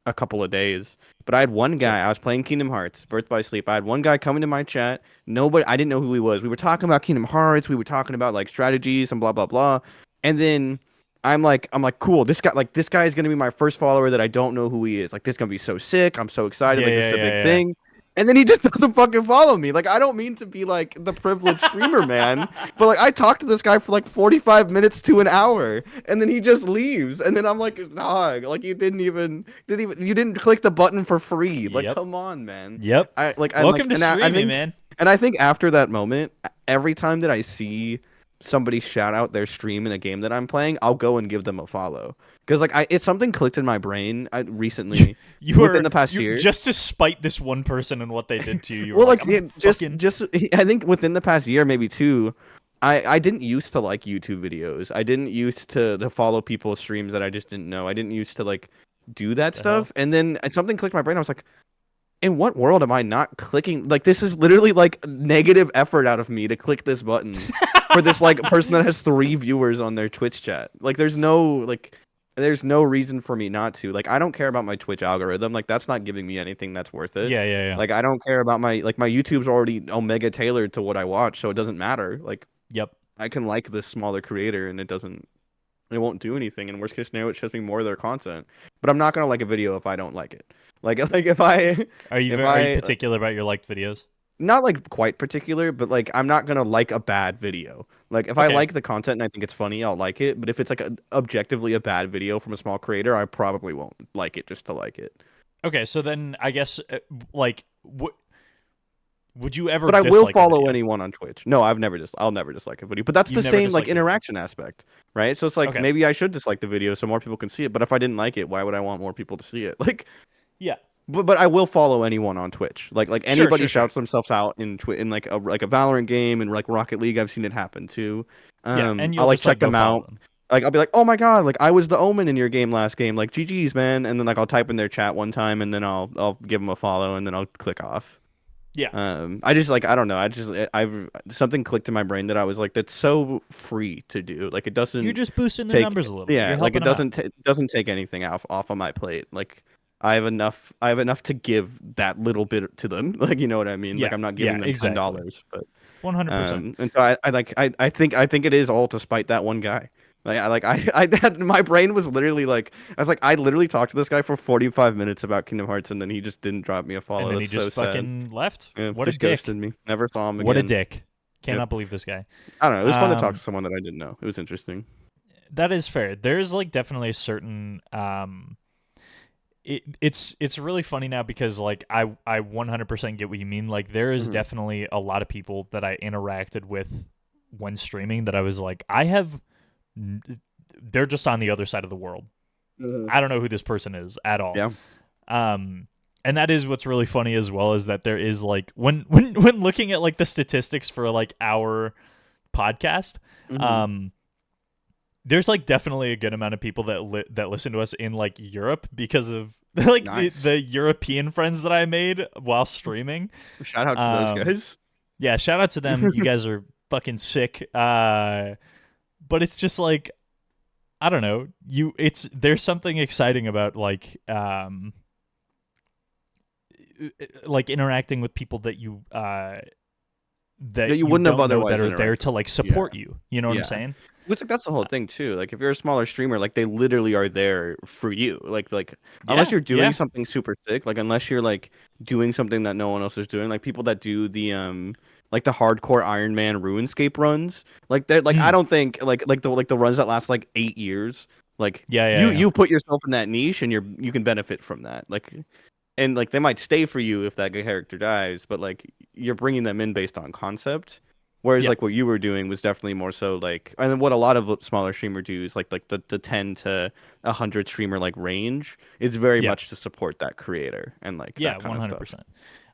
a couple of days. But I had one Sure. guy. I was playing Kingdom Hearts, Birth by Sleep. I had one guy come into my chat. Nobody, I didn't know who he was. We were talking about Kingdom Hearts. We were talking about like strategies and blah blah blah. And then I'm like, cool. This guy is gonna be my first follower that I don't know who he is. Like, this is gonna be so sick. I'm so excited. Yeah, Like, this yeah, is a yeah, big yeah. thing. And then he just doesn't fucking follow me. Like, I don't mean to be like the privileged streamer man, but like I talked to this guy for like 45 minutes to an hour, and then he just leaves. And then I'm like, dog, like you you didn't click the button for free. Like, Yep. come on, man. Yep. I'm like, Welcome to streaming, man. and I think after that moment, every time that I see somebody shout out their stream in a game that I'm playing, I'll go and give them a follow. Because like it's something clicked in my brain recently You within were the past you year. just to spite this one person and what they did to you. You were Well, like, like I'm gonna fucking just I think within the past year, maybe two, I didn't used to like YouTube videos. I didn't used to follow people's streams that I just didn't know. I didn't used to like do that the hell. stuff. And then something clicked in my brain. I was like, in what world am I not clicking? Like this is literally like negative effort out of me to click this button for this like person that has 3 viewers on their Twitch chat. Like there's no reason for me not to. Like I don't care about my Twitch algorithm. Like that's not giving me anything that's worth it. Yeah, yeah, yeah. Like I don't care about my YouTube's already omega tailored to what I watch, so it doesn't matter. Like Yep. I can like this smaller creator and it doesn't It won't do anything. In worst case scenario, it shows me more of their content. But I'm not gonna like a video if I don't like it. Like if I if Are you I particular about your liked videos? not like quite particular, but like I'm not gonna like a bad video. Like if I Okay. like the content and I think it's funny, I'll like it. But if it's like objectively a bad video from a small creator, I probably won't like it just to like it. Okay, so then I guess like would you ever But I will dislike a follow video? anyone on Twitch. No, I'll never dislike a video. But that's You've the never same like disliked a video. interaction aspect, right? So it's like Okay. maybe I should dislike the video so more people can see it. But if I didn't like it, why would I want more people to see it? Like, Yeah. but I will follow anyone on Twitch. Like Sure, anybody sure, sure. shouts themselves out in like a Valorant game and like Rocket League, I've seen it happen too. Yeah, and I'll you'll like just like check go them follow out. them. Like I'll be like, oh my god, like I was the Omen in your game last game. Like GG's man, and then like I'll type in their chat one time and then I'll give them a follow and then I'll click off. Yeah. I just like I don't know. I've something clicked in my brain that I was like, that's so free to do. Like it You're doesn't just boosting their take numbers a little bit. yeah, You're like helping it them out. doesn't take anything off of my plate. Like I have enough to give that little bit to them. Like you know what I mean? Like Yeah. I'm not Yeah, giving them exactly. $10, but 100%. and so I think it is all to spite that one guy. I that my brain was literally like I was like I literally talked to this guy for 45 minutes about Kingdom Hearts and then he just didn't drop me a And follow. then he That's so just sad. fucking left. Yeah, What a just dick. ghosted me. Never saw him What a again. dick. Yep. Cannot believe this guy. I don't know. It was fun to talk to Um someone that I didn't know. It was interesting. that is fair. There's like definitely a certain it's really funny now because like I 100% get what you mean. Like there is Mhm. definitely a lot of people that I interacted with when streaming that I was like I have they're just on the other side of the world. Mhm. I don't know who this person is at all. Yeah. And that is what's really funny as well is that there is like when looking at like the statistics for like our podcast, Mhm. there's like definitely a good amount of people that listen to us in like Europe because of like Nice. the European friends that I made while streaming. Shout out to those guys. Yeah, shout out to them. You guys are fucking sick. But it's just like I don't know. There's something exciting about like interacting with people that you That you you wouldn't have don't know otherwise that are there interacted to like with. Yeah. support you. You know what I'm Yeah. saying? Which like that's the whole thing too. Like if you're a smaller streamer, like they literally are there for you. Like unless Yeah, you're doing yeah. something super sick, like unless you're like doing something that no one else is doing, like people that do the like the hardcore Iron Man RuneScape runs, like that like I Mm. don't think like the runs that last like 8 years, like Yeah, yeah, yeah. you put yourself in that niche and you can benefit from that. Like and like they might stay for you if that character dies, but like you're bringing them in based on concept. Whereas Yeah. like what you were doing was definitely more so like, and then what a lot of smaller streamer do is like the 10 to 100 streamer like range. It's very Yeah. much to support that creator and like Yeah, that kind of stuff. 100%.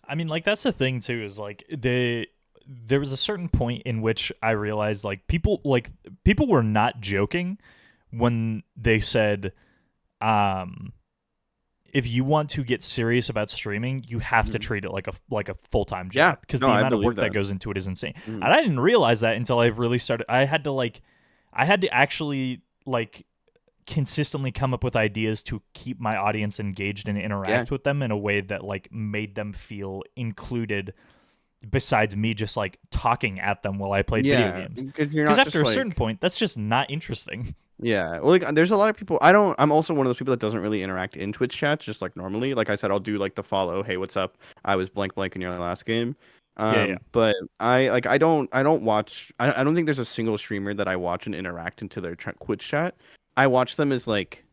I mean, like that's the thing too is like there was a certain point in which I realized people were not joking when they said um if you want to get serious about streaming, you have to Mhm. treat it like a full-time Yeah, job because no, the I amount of believe work that that. goes into it is insane. Mhm. And I didn't realize that until I really started I had to actually like consistently come up with ideas to keep my audience engaged and Yeah, interact with them in a way that like made them feel included besides me just like talking at them while I played video yeah, games. because you're Because not just after a certain like point, that's just not interesting. yeah. Well, like there's a lot of people. I'm also one of those people that doesn't really interact in Twitch chats, just like normally. Like I said, I'll do like the follow. Hey, what's up? I was blank blank in your last game. Yeah, yeah. But I don't watch. I don't think there's a single streamer that I watch and interact into their Twitch chat. I watch them as like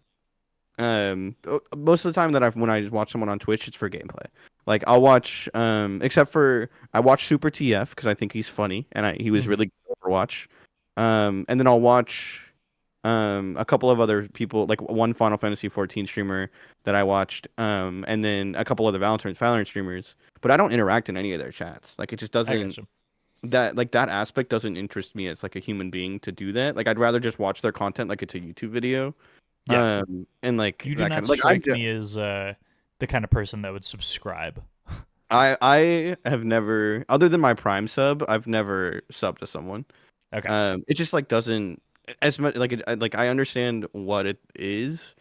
most of the time that when I watch someone on Twitch, it's for gameplay. Like I'll watch except for I watch Super TF because I think he's funny and he was Mhm. really good at Overwatch. And then I'll watch a couple of other people like one Final Fantasy 14 streamer that I watched and then a couple other Valorant streamers, but I don't interact in any of their chats. Like it just I doesn't gotcha. that aspect doesn't interest me as like a human being to do that. Like I'd rather just watch their content like it's a YouTube video. Yeah. And like You do that not kind of like strike me as the kind of person that would subscribe. I have never, other than my Prime sub, I've never subbed to someone. Okay. It just like doesn't as much like like I understand what it is.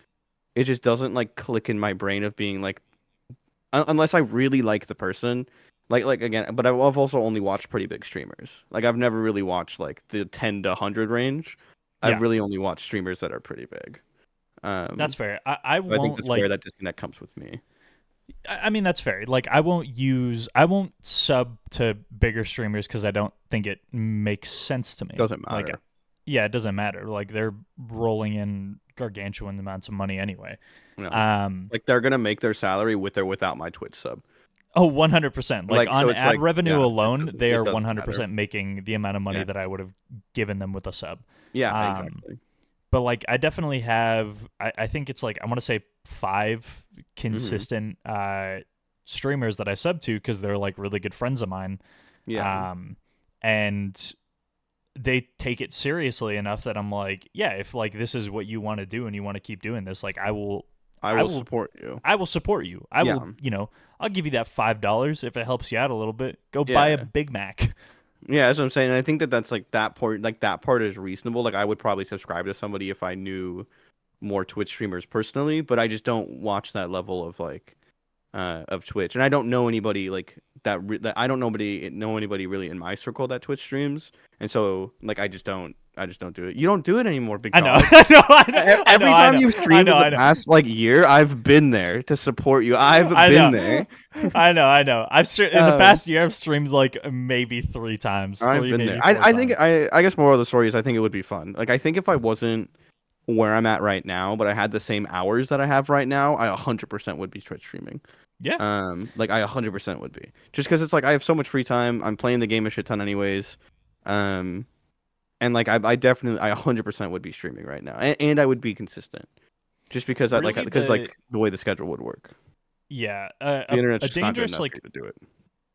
It just doesn't like click in my brain of being like unless I really like the person. Like again, but I've also only watched pretty big streamers. Like I've never really watched like the 10 to 100 range. I've Yeah, really only watched streamers that are pretty big. that's Um, fair. I so I think won't that's where like. that disconnect comes with me. I mean, that's fair. Like, I won't sub to bigger streamers because I don't think it makes sense to me. Doesn't Like, matter. yeah, it doesn't matter. Like, they're rolling in gargantuan amounts of money anyway. No, Um, like they're gonna make their salary with or without my Twitch sub. 100%. Like, Like so, on it's ad like revenue yeah, alone, they it are doesn't matter. 100% making the amount of money Yeah, that I would have given them with a sub. yeah, Um, exactly. but like, I definitely have. I think it's like I want to say 5 Hmm. consistent streamers that I sub to because they're like really good friends of mine. Yeah, Um, and they take it seriously enough that I'm like, yeah, if like this is what you want to do and you want to keep doing this, like I I will will, support you. I will support you. I Yeah, will, I'll give you that $5 if it helps you out a little bit. Go buy a yeah, Big Mac. yeah. That's what I'm saying. And I think that that's like that part. Like that part is reasonable. Like I would probably subscribe to somebody if I knew more Twitch streamers personally, but I just don't watch that level of Twitch, and I don't know anybody like that I don't know anybody really in my circle that Twitch streams, and so like I just don't do it. You don't do it anymore, big I know, dog. I know, I know, I know, Every I time know, you've I streamed know, in the I know. past like year, I've been there to support you. I've I been know. there. I know. In the Um, past year I've streamed like maybe 3 times. I've 3 been there. maybe 4 I think times. I guess more of the story is I think it would be fun. Like I think if I wasn't where I'm at right now, but I had the same hours that I have right now, I 100% would be Twitch streaming. Yeah. Like I 100% would be. Just because it's like I have so much free time. I'm playing the game a shit ton anyways. Um, and like I definitely I 100% would be streaming right now, and I would be consistent. Just because I like Really because like the way the schedule would work. yeah, The internet's a just not good dangerous enough like here to do it.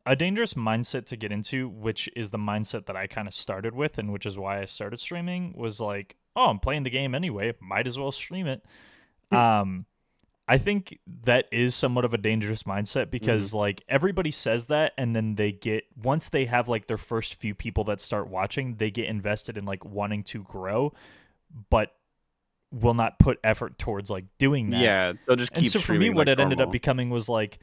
a dangerous mindset to get into, which is the mindset that I kind of started with and which is why I started streaming was like, oh, I'm playing the game anyway, might as well stream it. Um I think that is somewhat of a dangerous mindset Mm-hmm. because like everybody says that and then they get once they have like their first few people that start watching, they get invested in like wanting to grow, but will not put effort towards like doing that. Yeah, they'll just And keep so for me streaming what like it ended up normal. becoming was like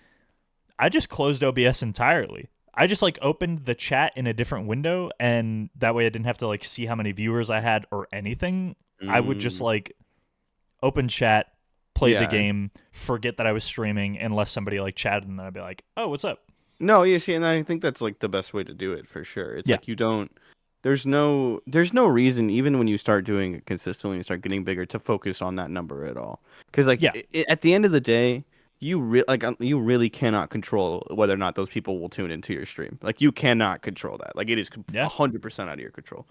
I just closed OBS entirely. I just like opened the chat in a different window and that way I didn't have to like see how many viewers I had or anything. I would just Mm, like open chat, play the yeah. game, forget that I was streaming unless somebody like chatted and then I'd be like, "Oh, what's up?" No, you see, and I think that's like the best way to do it for sure. It's Yeah. like you don't. There's no reason even when you start doing it consistently and start getting bigger to focus on that number at all. Because like Yeah. at the end of the day, you really cannot control whether or not those people will tune into your stream. Like you cannot control that. Like it is Yeah. 100% out of your control.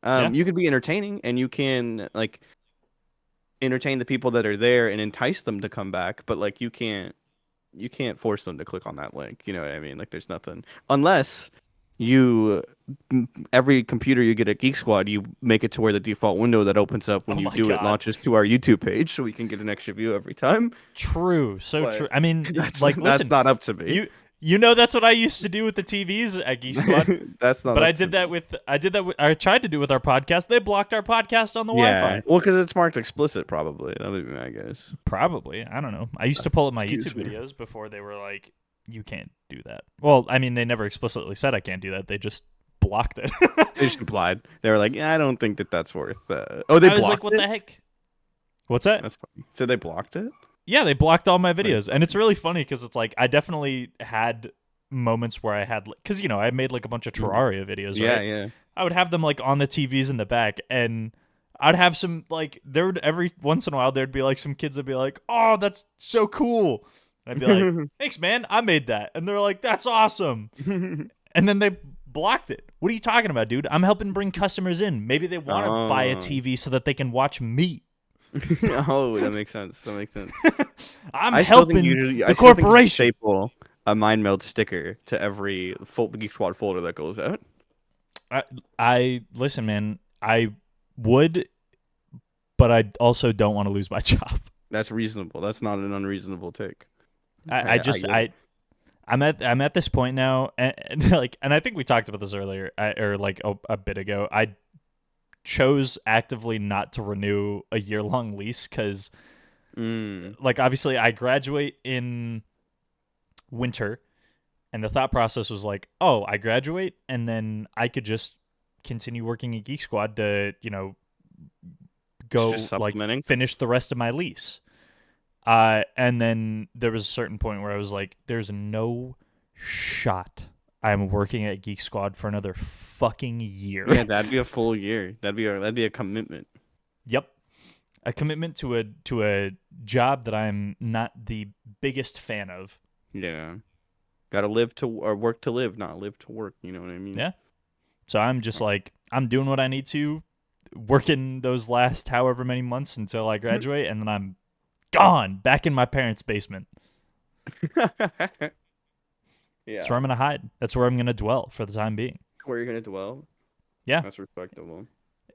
Yeah. You could be entertaining and you can like entertain the people that are there and entice them to come back, but like you can't force them to click on that link. You know what I mean? Like there's nothing unless you every computer you get at Geek Squad, you make it to where the default window that opens up when Oh you my do it god. launches to our YouTube page, so we can get an extra view every time. True. So true. But I mean, that's like that's listen, not up to me. you know that's what I used to do with the TVs at Geek Squad. That's not But up to me. I tried to do with our podcast. They blocked our podcast on the Yeah, Wi-Fi. well, because it's marked explicit, probably. That would be my guess. Probably. I don't know. I used to pull up my Excuse YouTube me. videos before they were like, you can't do that. Well, I mean, they never explicitly said I can't do that. They just blocked it. They just implied. They were like, yeah, I don't think that that's worth. Oh, they I was like, blocked what it. the heck? What's that? That's funny. So they blocked it. Yeah, they blocked all my Like, videos. And it's really funny because it's like, I definitely had moments where I had, because, I made like a bunch of Terraria videos, yeah, right? yeah. I would have them like on the TVs in the back and I'd have some like there would every once in a while there'd be like some kids that'd be like, "Oh, that's so cool." And I'd be like, "Thanks, man. I made that." And they're like, "That's awesome." And then they blocked it. What are you talking about, dude? I'm helping bring customers in. Maybe they want to buy a Oh. TV so that they can watch me. Oh, that makes sense. That makes sense. I'm I still think helping you. the I still think you should corporation. staple a Mind Meld sticker to every Geek Squad folder that goes out. I listen, man. I would, but I also don't want to lose my job. That's reasonable. That's not an unreasonable take. I just get it. I'm at this point now, and like, and I think we talked about this earlier, or like a bit ago. I chose actively not to renew a year-long lease because, like, obviously, I graduate in winter, and the thought process was like, oh, I graduate, and then I could just continue working at Geek Squad to go Just like supplementing? finish the rest of my lease. And then there was a certain point where I was like, there's no shot I'm working at Geek Squad for another fucking year. Yeah, that'd be a full year. That'd be a commitment. Yep. A commitment to a job that I'm not the biggest fan of. Yeah. Gotta live to or work to live, not live to work. You know what I mean? Yeah. So I'm just like, I'm doing what I need to, working those last however many months until I graduate, and then I'm gone back in my parents' basement. Yeah. That's where I'm gonna hide. That's where I'm gonna dwell for the time being. Where you're gonna dwell? Yeah. That's respectable.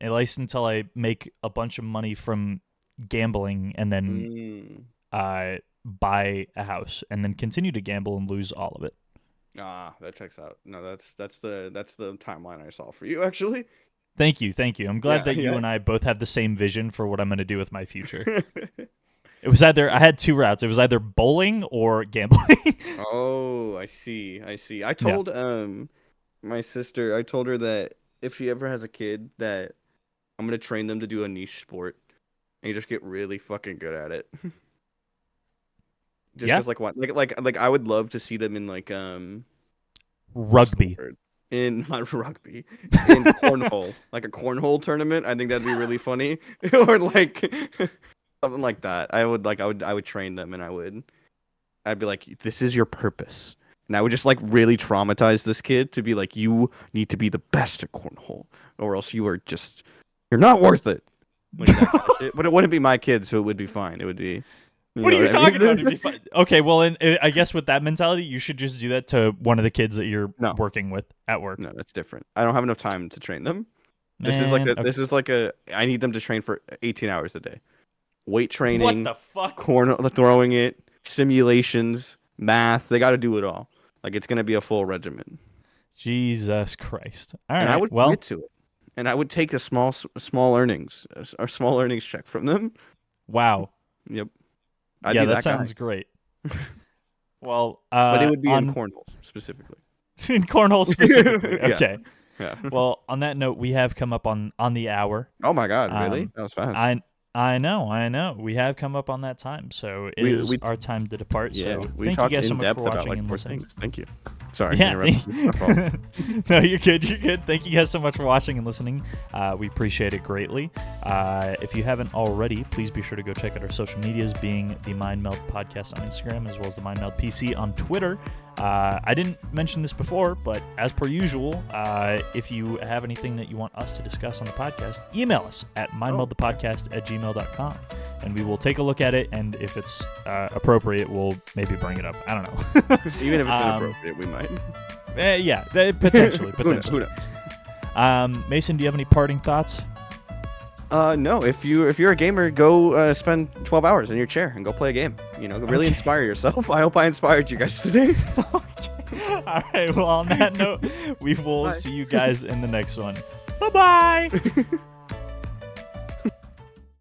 At least until I make a bunch of money from gambling and then buy a house and then continue to gamble and lose all of it. Ah, that checks out. No, that's the timeline I saw for you actually. Thank you. I'm glad that you yeah. and I both have the same vision for what I'm going to do with my future. It was I had two routes. It was either bowling or gambling. Oh, I see. I told my sister, I told her that if she ever has a kid that I'm gonna train them to do a niche sport and you just get really fucking good at it. Just because, like, what, like, I would love to see them in like rugby. In not rugby, in cornhole, like a cornhole tournament. I think that'd be really funny, or like something like that. I would train them, and I'd be like, this is your purpose, and I would just like really traumatize this kid to be like, you need to be the best at cornhole, or else you're not worth it. Like that kind of shit. But it wouldn't be my kid, so it would be fine. It would be. What are you talking about? It'd be fun. Okay, well, I guess with that mentality, you should just do that to one of the kids that you're working with at work. No, that's different. I don't have enough time to train them. Man, This is like a. I need them to train for 18 hours a day. Weight training. What the fuck? Throwing it, simulations, math. They got to do it all. Like, it's gonna be a full regimen. Jesus Christ! All right, and I would commit to it, and I would take a small earnings check from them. Wow. Yep. That sounds great. Well, but it would be in cornhole specifically. In cornhole specifically. Okay. Yeah. Well, on that note, we have come up on the hour. Oh my God! Really? That was fast. I know. We have come up on that time, so it is our time to depart. Yeah, so we thank talked you guys so in much depth for watching about like and 4 listening. things. Thank you. Sorry. Yeah. No, No, you're good. Thank you guys so much for watching and listening. We appreciate it greatly. If you haven't already, please be sure to go check out our social medias, being the Mind Meld podcast on Instagram, as well as the Mind Meld PC on Twitter. I didn't mention this before, but as per usual, if you have anything that you want us to discuss on the podcast, email us at mindmeldthepodcast@gmail.com, and we will take a look at it, and if it's appropriate, we'll maybe bring it up. I don't know. Even if it's inappropriate, we might. Yeah, potentially. Who knows? Mason, do you have any parting thoughts? No. If you're a gamer, go spend 12 hours in your chair and go play a game. Really inspire yourself. I hope I inspired you guys today. Okay. All right. Well, on that note, we will see you guys in the next one. Bye-bye.